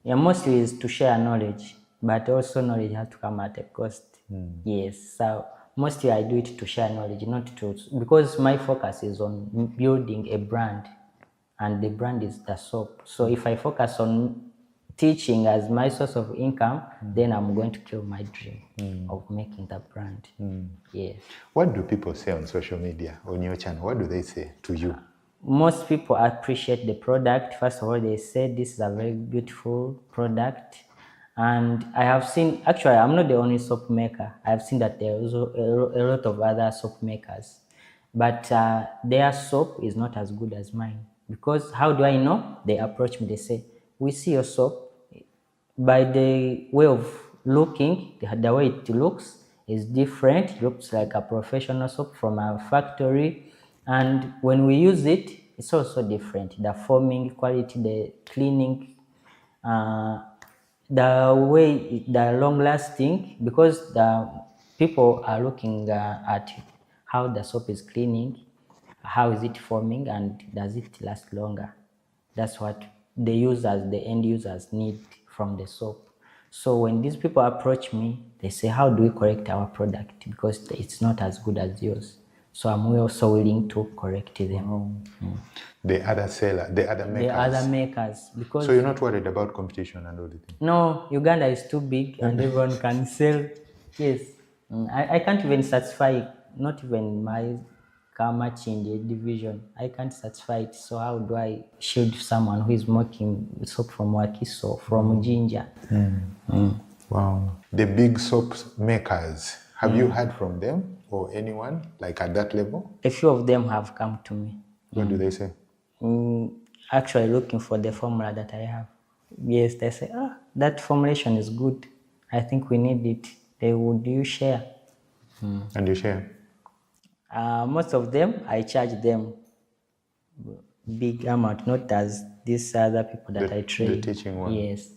Speaker 2: Yeah, mostly is to share knowledge, but also knowledge has to come at a cost. Yes, so mostly I do it to share knowledge, not to, because my focus is on building a brand, and the brand is the soap. So if I focus on teaching as my source of income, then I'm going to kill my dream of making that brand. Yes.
Speaker 1: What do people say on social media, on your channel? What do they say to you?
Speaker 2: Most people appreciate the product. First of all, they say this is a very beautiful product. And I have seen, actually, I'm not the only soap maker. I've seen that there are also a lot of other soap makers. But their soap is not as good as mine. Because how do I know? They approach me, they say, we see your soap. By the way of looking, the way it looks is different. It looks like a professional soap from a factory. And when we use it, it's also different. The foaming quality, the cleaning, the way, the long lasting, because the people are looking at how the soap is cleaning, how is it foaming, and does it last longer. That's what the users, the end users need from the soap. So when these people approach me, they say, how do we correct our product? Because it's not as good as yours. So I'm also willing to correct them.
Speaker 1: The other seller, the other makers.
Speaker 2: The other makers. Because
Speaker 1: So you're not worried about competition and all the things?
Speaker 2: no, Uganda is too big and everyone can sell. Yes. I can't even satisfy, not even my much in the division. I can't satisfy it. So how do I shield someone who is making soap from wakiso, from ginger?
Speaker 1: Wow. The big soap makers, have you heard from them or anyone like at that level?
Speaker 2: A few of them have come to me.
Speaker 1: What do they say?
Speaker 2: Actually looking for the formula that I have. Yes, they say, that formulation is good. I think we need it. Would you share?
Speaker 1: And you share?
Speaker 2: Most of them, I charge them big amount, not as these other people that I train.
Speaker 1: The teaching one.
Speaker 2: Yes,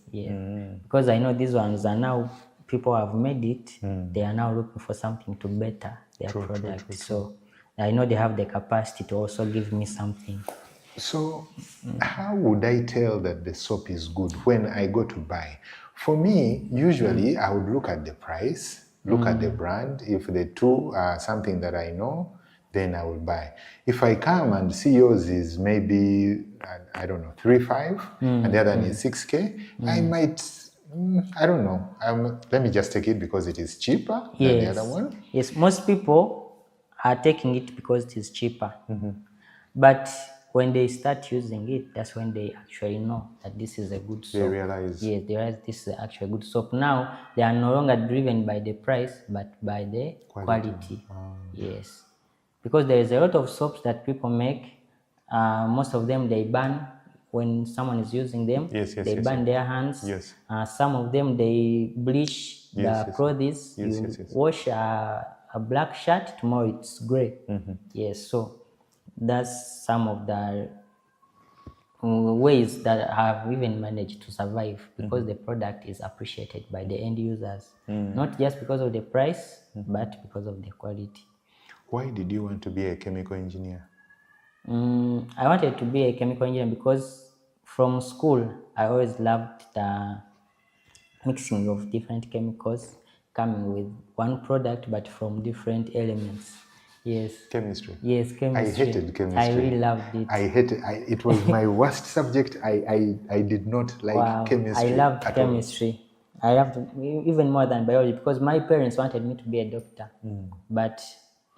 Speaker 2: because I know these ones are now, people have made it, they are now looking for something to better their product. So I know they have the capacity to also give me something.
Speaker 1: So how would I tell that the soap is good when I go to buy? For me, usually I would look at the price, look at the brand. If the two are something that I know, then I will buy. If I come and see yours is maybe, I don't know, 3.5, and the other one is 6K, I might, I don't know. Let me just take it because it is cheaper than the other one.
Speaker 2: Yes, most people are taking it because it is cheaper. But when they start using it, that's when they actually know that this is a good soap.
Speaker 1: They realize.
Speaker 2: Yes, they realize this is actually a good soap. Now, they are no longer driven by the price, but by the quality. Yes. Because there is a lot of soaps that people make. Most of them, they burn when someone is using them. They burn their hands. Some of them, they bleach the clothes. You wash a black shirt, tomorrow it's gray. Yes, so that's some of the ways that have even managed to survive, because the product is appreciated by the end users, not just because of the price, but because of the quality.
Speaker 1: Why did you want to be a chemical engineer?
Speaker 2: I wanted to be a chemical engineer because from school I always loved the mixing of different chemicals coming with one product but from different elements. Yes.
Speaker 1: Chemistry.
Speaker 2: Yes, chemistry.
Speaker 1: I hated chemistry.
Speaker 2: I really loved it.
Speaker 1: I hated it. Was my worst subject. I did not like chemistry.
Speaker 2: I loved chemistry. I loved it even more than biology because my parents wanted me to be a doctor. But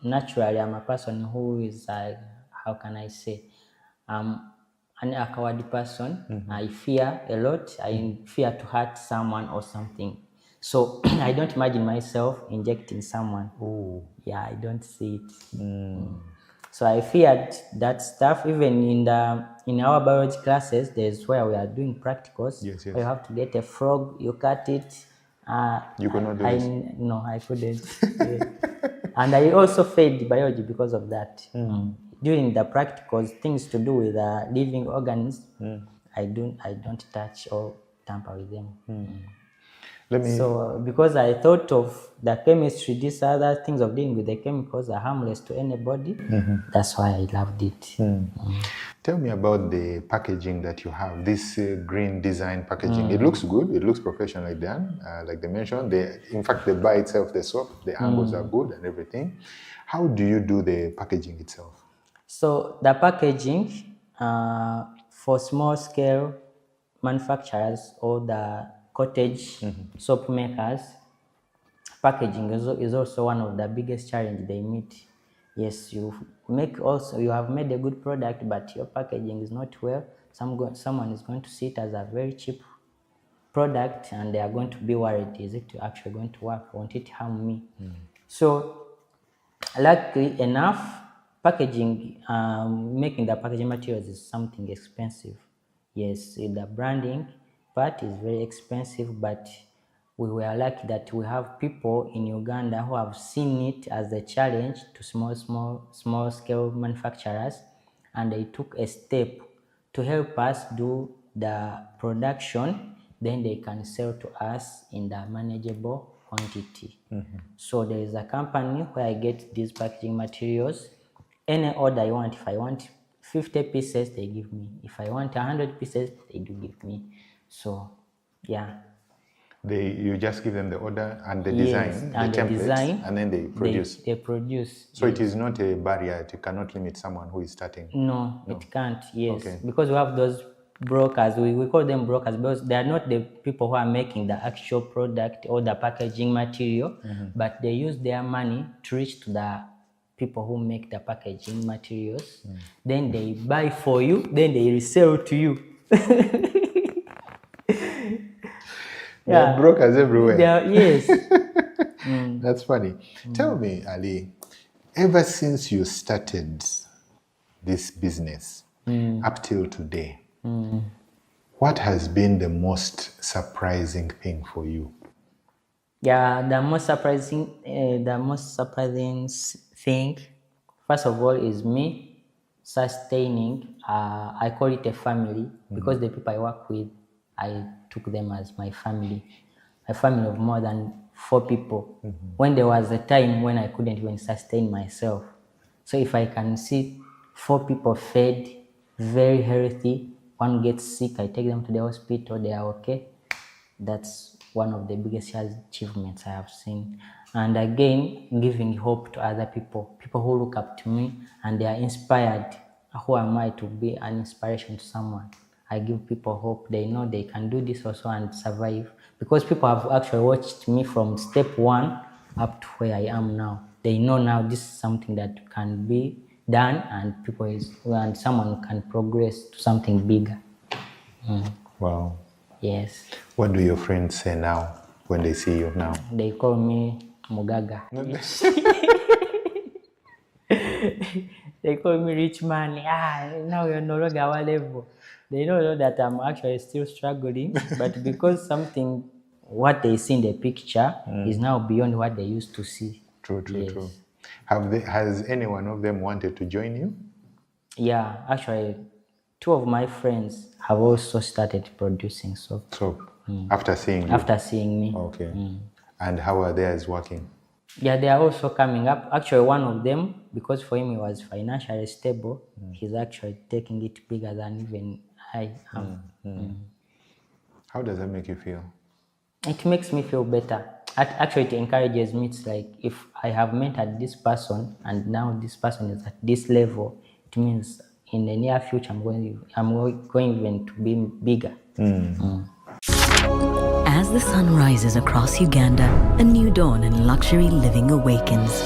Speaker 2: naturally, I'm a person who is, how can I say, an coward person. I fear a lot. I fear to hurt someone or something. So I don't imagine myself injecting someone. Yeah, I don't see it. So I feared that stuff. Even in our biology classes, there's where we are doing practicals.
Speaker 1: Yes.
Speaker 2: Where you have to get a frog, you cut it.
Speaker 1: You cannot do it.
Speaker 2: No, I couldn't. And I also failed biology because of that. During the practicals, things to do with living organs, I don't touch or tamper with them. So because I thought of the chemistry, these other things of dealing with the chemicals are harmless to anybody, that's why I loved it.
Speaker 1: Tell me about the packaging that you have, this green design packaging. It looks good, it looks professionally done, like they mentioned. In fact, the bar itself, the soap, the angles are good and everything. How do you do the packaging itself? So
Speaker 2: the packaging for small scale manufacturers or the cottage soap makers, packaging is also one of the biggest challenges they meet. Yes, you have made a good product, but your packaging is not well. Someone is going to see it as a very cheap product, and they are going to be worried: is it actually going to work? Won't it harm me? So, luckily enough, packaging, making the packaging materials is something expensive. Yes, the branding part is very expensive, but we were lucky that we have people in Uganda who have seen it as a challenge to small scale manufacturers, and they took a step to help us do the production. Then they can sell to us in the manageable quantity. So there is a company where I get these packaging materials. Any order I want, if I want 50 pieces, they give me. If I want 100 pieces, they do give me. So, yeah. You just give them the order and the design, the template, and then they produce. They produce. So it is not a barrier. It cannot limit someone who is starting. No, it can't. Yes, because we have those brokers. We call them brokers because they are not the people who are making the actual product or the packaging material, but they use their money to reach to the people who make the packaging materials. Then they buy for you, then they resell to you.
Speaker 1: There are brokers everywhere.
Speaker 2: Yes.
Speaker 1: That's funny. Tell me, Ali, ever since you started this business up till today, what has been the most surprising thing for you?
Speaker 2: Yeah, the most surprising thing, first of all, is me sustaining. I call it a family because the people I work with, I took them as my family. A family of more than 4 people. When there was a time when I couldn't even sustain myself. So if I can see 4 people fed, very healthy, one gets sick, I take them to the hospital, they are okay. That's one of the biggest achievements I have seen. And again, giving hope to other people who look up to me and they are inspired. Who am I to be an inspiration to someone? I give people hope. They know they can do this also and survive. Because people have actually watched me from step 1 up to where I am now. They know now this is something that can be done and someone can progress to something bigger.
Speaker 1: Wow.
Speaker 2: Yes.
Speaker 1: What do your friends say now when they see you now?
Speaker 2: They call me Mugaga. They call me rich man. Now you're no longer our level. They don't know that I'm actually still struggling, but because what they see in the picture is now beyond what they used to see.
Speaker 1: True.
Speaker 2: Yes.
Speaker 1: Has any one of them wanted to join you?
Speaker 2: Yeah, actually, 2 of my friends have also started producing soap.
Speaker 1: So, after seeing you?
Speaker 2: After seeing me.
Speaker 1: Okay. And how are theirs working?
Speaker 2: Yeah, they are also coming up. Actually, one of them, because for him he was financially stable, he's actually taking it bigger than even I am.
Speaker 1: How does that make you feel?
Speaker 2: It makes me feel better. Actually, it encourages me. It's like if I have mentored this person and now this person is at this level, it means in the near future I'm going even to be bigger.
Speaker 3: As the sun rises across Uganda, a new dawn in luxury living awakens.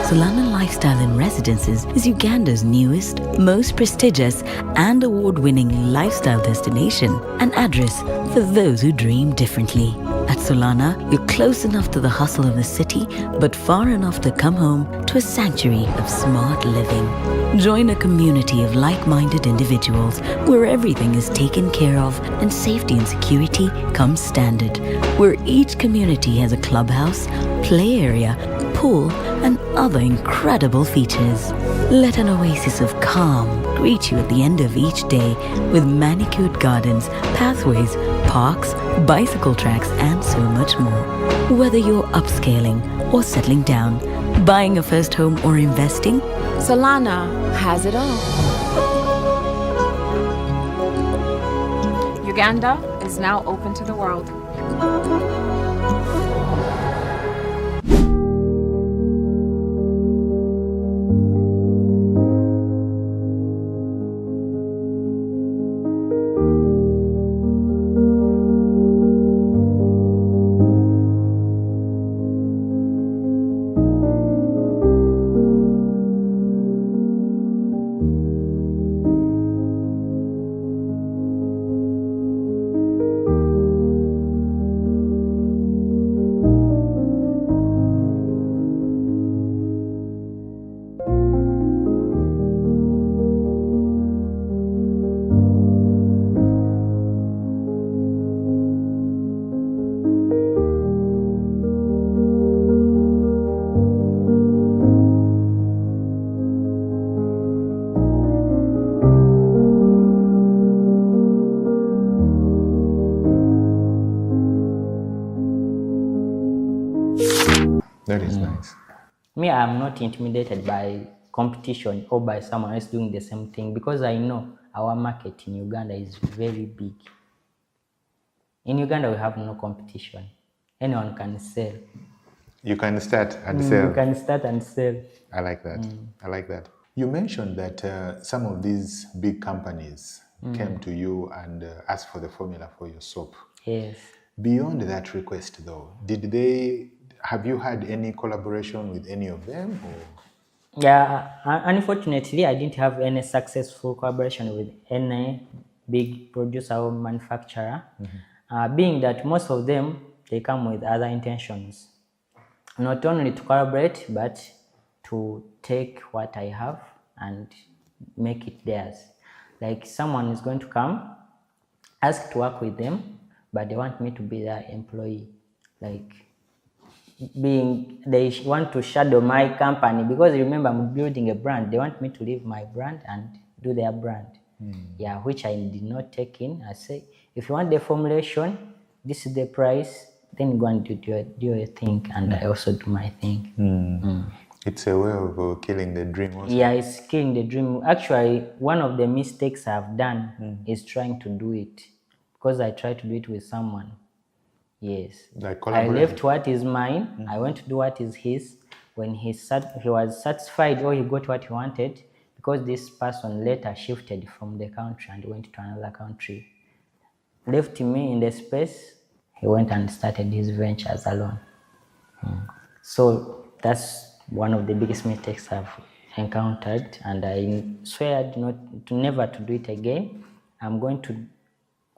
Speaker 3: Solana Lifestyle in Residences is Uganda's newest, most prestigious and award-winning lifestyle destination, an address for those who dream differently. At Solana, you're close enough to the hustle of the city, but far enough to come home to a sanctuary of smart living. Join a community of like-minded individuals where everything is taken care of and safety and security comes standard, where each community has a clubhouse, play area, pool, and other incredible features. Let an oasis of calm greet you at the end of each day with manicured gardens, pathways, parks, bicycle tracks, and so much more. Whether you're upscaling or settling down, buying a first home or investing,
Speaker 4: Solana has it all. Uganda is now open to the world.
Speaker 1: That is nice.
Speaker 2: Me, I'm not intimidated by competition or by someone else doing the same thing because I know our market in Uganda is very big. In Uganda, we have no competition. Anyone can sell.
Speaker 1: You can start and sell.
Speaker 2: You can start and sell.
Speaker 1: I like that. I like that. You mentioned that some of these big companies came to you and asked for the formula for your soap.
Speaker 2: Yes.
Speaker 1: Beyond that request, though, have you had any collaboration with any of them? Or?
Speaker 2: Yeah, unfortunately, I didn't have any successful collaboration with any big producer or manufacturer, being that most of them, they come with other intentions. Not only to collaborate, but to take what I have and make it theirs. Like someone is going to come, ask to work with them, but they want me to be their employee. Like being, they want to shadow my company because remember I'm building a brand. They want me to leave my brand and do their brand. Yeah, which I did not take in. I say, if you want the formulation, this is the price, then go and do your thing, and I also do my thing.
Speaker 1: It's a way of killing the dream also.
Speaker 2: Yeah, it's killing the dream. Actually, one of the mistakes I've done is trying to do it, because I tried to do it with someone. Yes,
Speaker 1: Like
Speaker 2: I
Speaker 1: collaboration.
Speaker 2: left what is mine. I went to do what is his. When he was satisfied or he got what he wanted, because this person later shifted from the country and went to another country, left me in the space. He went and started his ventures alone. So that's one of the biggest mistakes I've encountered, and I swear never to do it again. I'm going to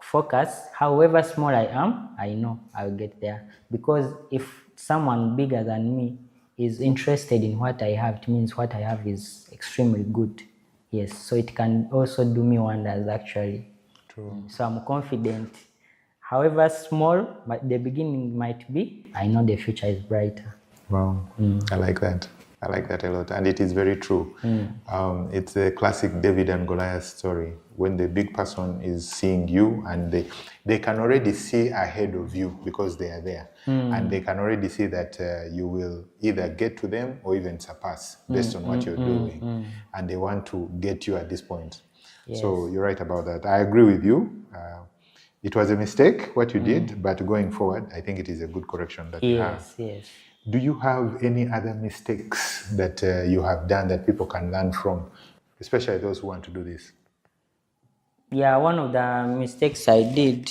Speaker 2: focus, however small I am, I know I'll get there. Because if someone bigger than me is interested in what I have, it means what I have is extremely good. Yes, so it can also do me wonders actually.
Speaker 1: True.
Speaker 2: So I'm confident, however small but the beginning might be, I know the future is brighter.
Speaker 1: Wow, I like that. I like that a lot, and it is very true. It's a classic David and Goliath story. When the big person is seeing you, and they can already see ahead of you because they are there, and they can already see that you will either get to them or even surpass based on what you're doing, and they want to get you at this point.
Speaker 2: Yes.
Speaker 1: So you're right about that. I agree with you. It was a mistake what you did, but going forward, I think it is a good correction that you have.
Speaker 2: Yes.
Speaker 1: Do you have any other mistakes that you have done that people can learn from, especially those who want to do this?
Speaker 2: Yeah, one of the mistakes I did,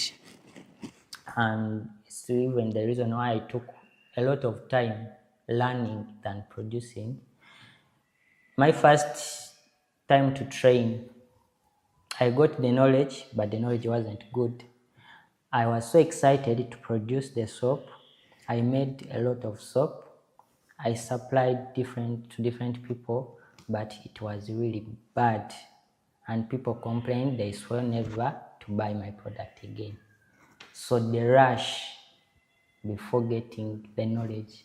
Speaker 2: and it's even the reason why I took a lot of time learning than producing. My first time to train, I got the knowledge, but the knowledge wasn't good. I was so excited to produce the soap. I made a lot of soap. I supplied to different people, but it was really bad. And people complained they swore never to buy my product again. So the rush before getting the knowledge,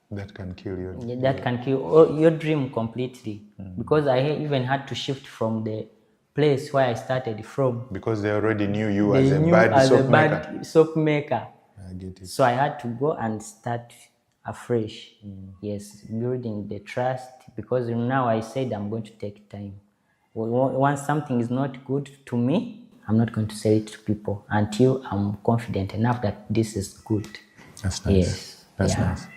Speaker 1: That can kill you.
Speaker 2: that can kill your dream completely. Because I even had to shift from the place where I started from.
Speaker 1: Because they already knew you
Speaker 2: They
Speaker 1: as a
Speaker 2: knew
Speaker 1: bad
Speaker 2: as
Speaker 1: soap
Speaker 2: a
Speaker 1: maker.
Speaker 2: bad soap maker.
Speaker 1: I get it.
Speaker 2: So I had to go and start afresh. Yes, building the trust, because now I said I'm going to take time. Once something is not good to me, I'm not going to sell it to people until I'm confident enough that this is good.
Speaker 1: That's nice.
Speaker 2: Yes.
Speaker 1: That's
Speaker 2: Yeah.
Speaker 1: nice.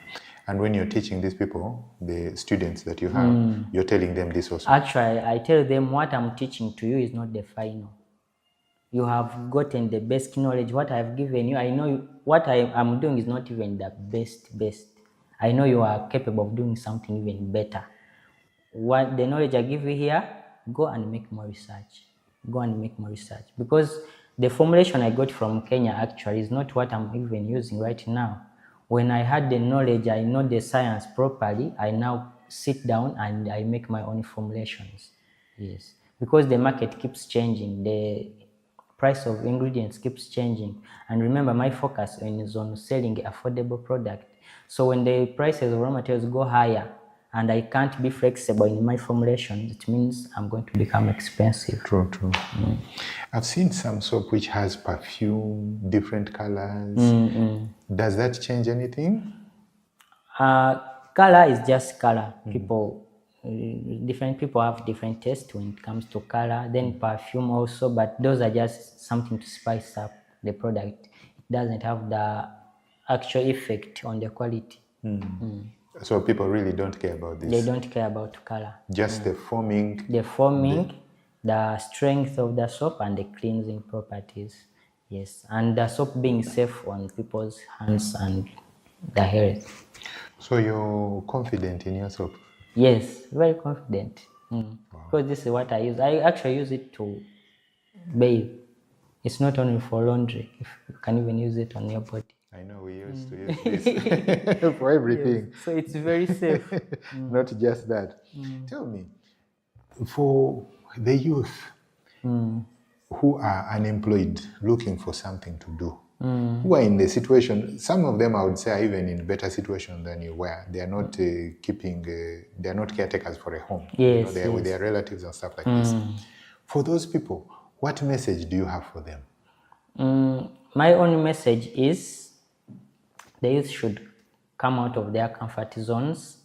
Speaker 1: And when you're teaching these people, the students that you have, you're telling them this also.
Speaker 2: Actually, I tell them what I'm teaching to you is not the final. You have gotten the best knowledge. What I've given you, I know what I'm doing is not even the best. I know you are capable of doing something even better. What the knowledge I give you here, go and make more research. Go and make more research. Because the formulation I got from Kenya actually is not what I'm even using right now. When I had the knowledge, I know the science properly, I now sit down and I make my own formulations. Yes. Because the market keeps changing, the price of ingredients keeps changing. And remember, my focus is on selling affordable product. So when the prices of raw materials go higher and I can't be flexible in my formulations, it means I'm going to become expensive.
Speaker 1: True. I've seen some soap which has perfume, different colors. Does that change anything?
Speaker 2: Color is just color. Different people have different tastes when it comes to color. Then perfume also, but those are just something to spice up the product. It doesn't have the actual effect on the quality.
Speaker 1: So people really don't care about this.
Speaker 2: They don't care about color.
Speaker 1: Just the foaming.
Speaker 2: The foaming, the strength of the soap, and the cleansing properties. Yes, and the soap being safe on people's hands and the health.
Speaker 1: So you're confident in your soap?
Speaker 2: Yes, very confident. Because this is what I use. I actually use it to bathe. It's not only for laundry. If you can even use it on your body.
Speaker 1: I know we used to use this for everything.
Speaker 2: Yes, so it's very safe.
Speaker 1: Not just that. Tell me, for the youth who are unemployed, looking for something to do, who are in the situation, some of them I would say are even in a better situation than you were. They are not they are not caretakers for a home.
Speaker 2: Yes,
Speaker 1: they are with their relatives and stuff like this. For those people, what message do you have for them?
Speaker 2: My only message is the youth should come out of their comfort zones.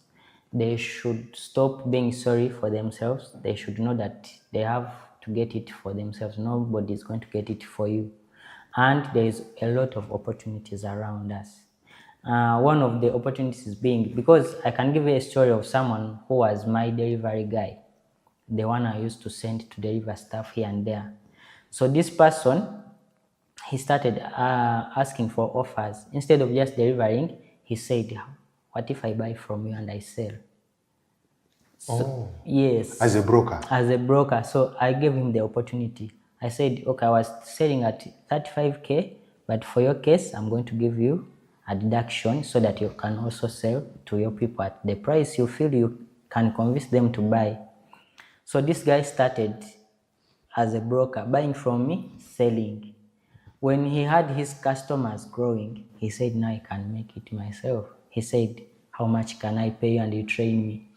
Speaker 2: They should stop being sorry for themselves. They should know that they have to get it for themselves. Nobody is going to get it for you. And there is a lot of opportunities around us. One of the opportunities being, because I can give you a story of someone who was my delivery guy, the one I used to send to deliver stuff here and there. So this person, he started asking for offers. Instead of just delivering, he said, what if I buy from you and I sell? So, yes.
Speaker 1: As a broker?
Speaker 2: As a broker. So I gave him the opportunity. I said, okay, I was selling at 35K, but for your case, I'm going to give you a deduction so that you can also sell to your people at the price you feel you can convince them to buy. So this guy started as a broker, buying from me, selling. When he had his customers growing, he said, now I can make it myself. He said, how much can I pay you and you train me?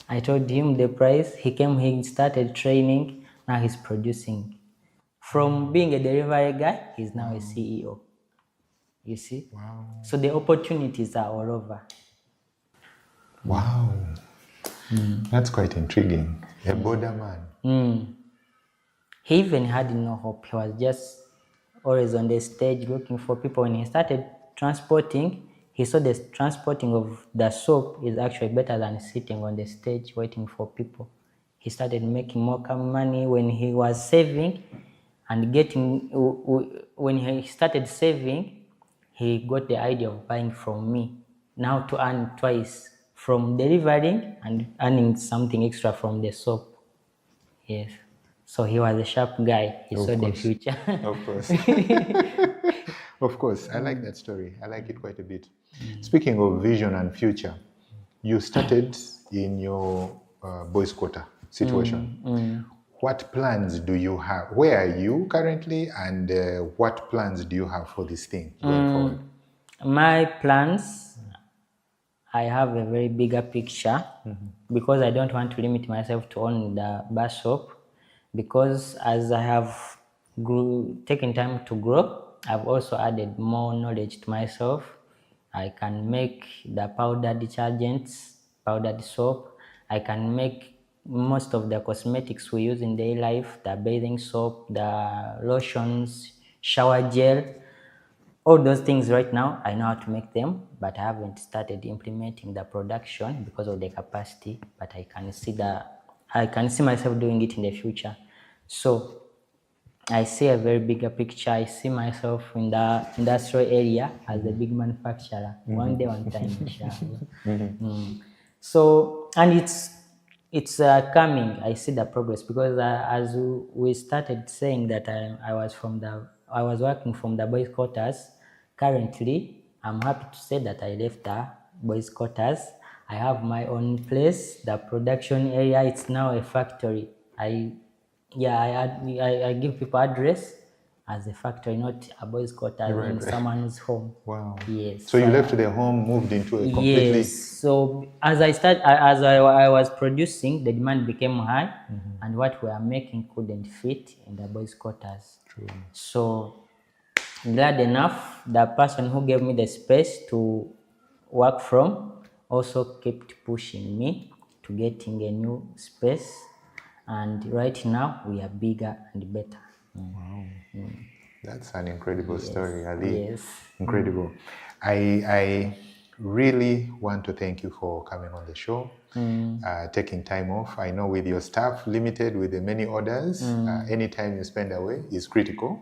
Speaker 2: I told him the price. He came, he started training. Now he's producing. From being a delivery guy, he's now a CEO. You see?
Speaker 1: Wow.
Speaker 2: So the opportunities are all over.
Speaker 1: Wow. That's quite intriguing. A border man.
Speaker 2: He even had no hope. He was just always on the stage looking for people. When he started transporting, he saw the transporting of the soap is actually better than sitting on the stage waiting for people. He started making more money when he was saving and getting, when he started saving, he got the idea of buying from me. Now to earn twice, from delivering and earning something extra from the soap. Yes. So he was a sharp guy. He saw the future.
Speaker 1: Of course. Of course. I like that story. I like it quite a bit. Speaking of vision and future, you started in your boys' quarter situation. What plans do you have? Where are you currently, and what plans do you have for this thing going forward?
Speaker 2: My plans, I have a very bigger picture because I don't want to limit myself to only the bar soap, because as I have taken time to grow, I've also added more knowledge to myself. I can make the powdered detergents, powdered soap. I can make most of the cosmetics we use in daily life, the bathing soap, the lotions, shower gel. All those things right now, I know how to make them, but I haven't started implementing the production because of the capacity, but I can see myself doing it in the future. So I see a very bigger picture. I see myself in the industrial area as a big manufacturer. One day, one time, inshallah. So, and it's coming. I see the progress because as we started saying that I was working from the boys' quarters. Currently, I'm happy to say that I left the boys' quarters. I have my own place, the production area. It's now a factory. I give people address as a factory, not a boys' quarters in someone's home.
Speaker 1: Wow.
Speaker 2: Yes.
Speaker 1: So you left the home, moved into a completely...
Speaker 2: Yes. So as I was producing, the demand became high, and what we are making couldn't fit in the boys' quarters.
Speaker 1: True.
Speaker 2: So glad enough, the person who gave me the space to work from also kept pushing me to getting a new space. And right now, we are bigger and better.
Speaker 1: Wow. That's an incredible story, Ali.
Speaker 2: Yes.
Speaker 1: Incredible. I really want to thank you for coming on the show, taking time off. I know with your staff limited with the many orders, any time you spend away is critical.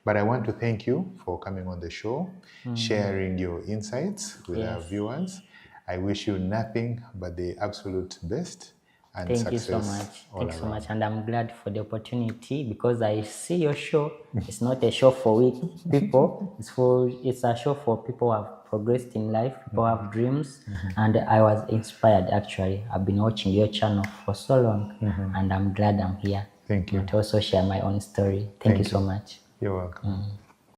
Speaker 1: But I want to thank you for coming on the show, sharing your insights with our viewers. I wish you nothing but the absolute best and
Speaker 2: Thank you so
Speaker 1: success
Speaker 2: much.
Speaker 1: all
Speaker 2: Thank you so
Speaker 1: around.
Speaker 2: much. And I'm glad for the opportunity because I see your show. It's not a show for weak people. It's a show for people who have progressed in life, people who have dreams. And I was inspired actually. I've been watching your channel for so long and I'm glad I'm here.
Speaker 1: Thank you.
Speaker 2: To also share my own story. Thank you so much.
Speaker 1: You're welcome.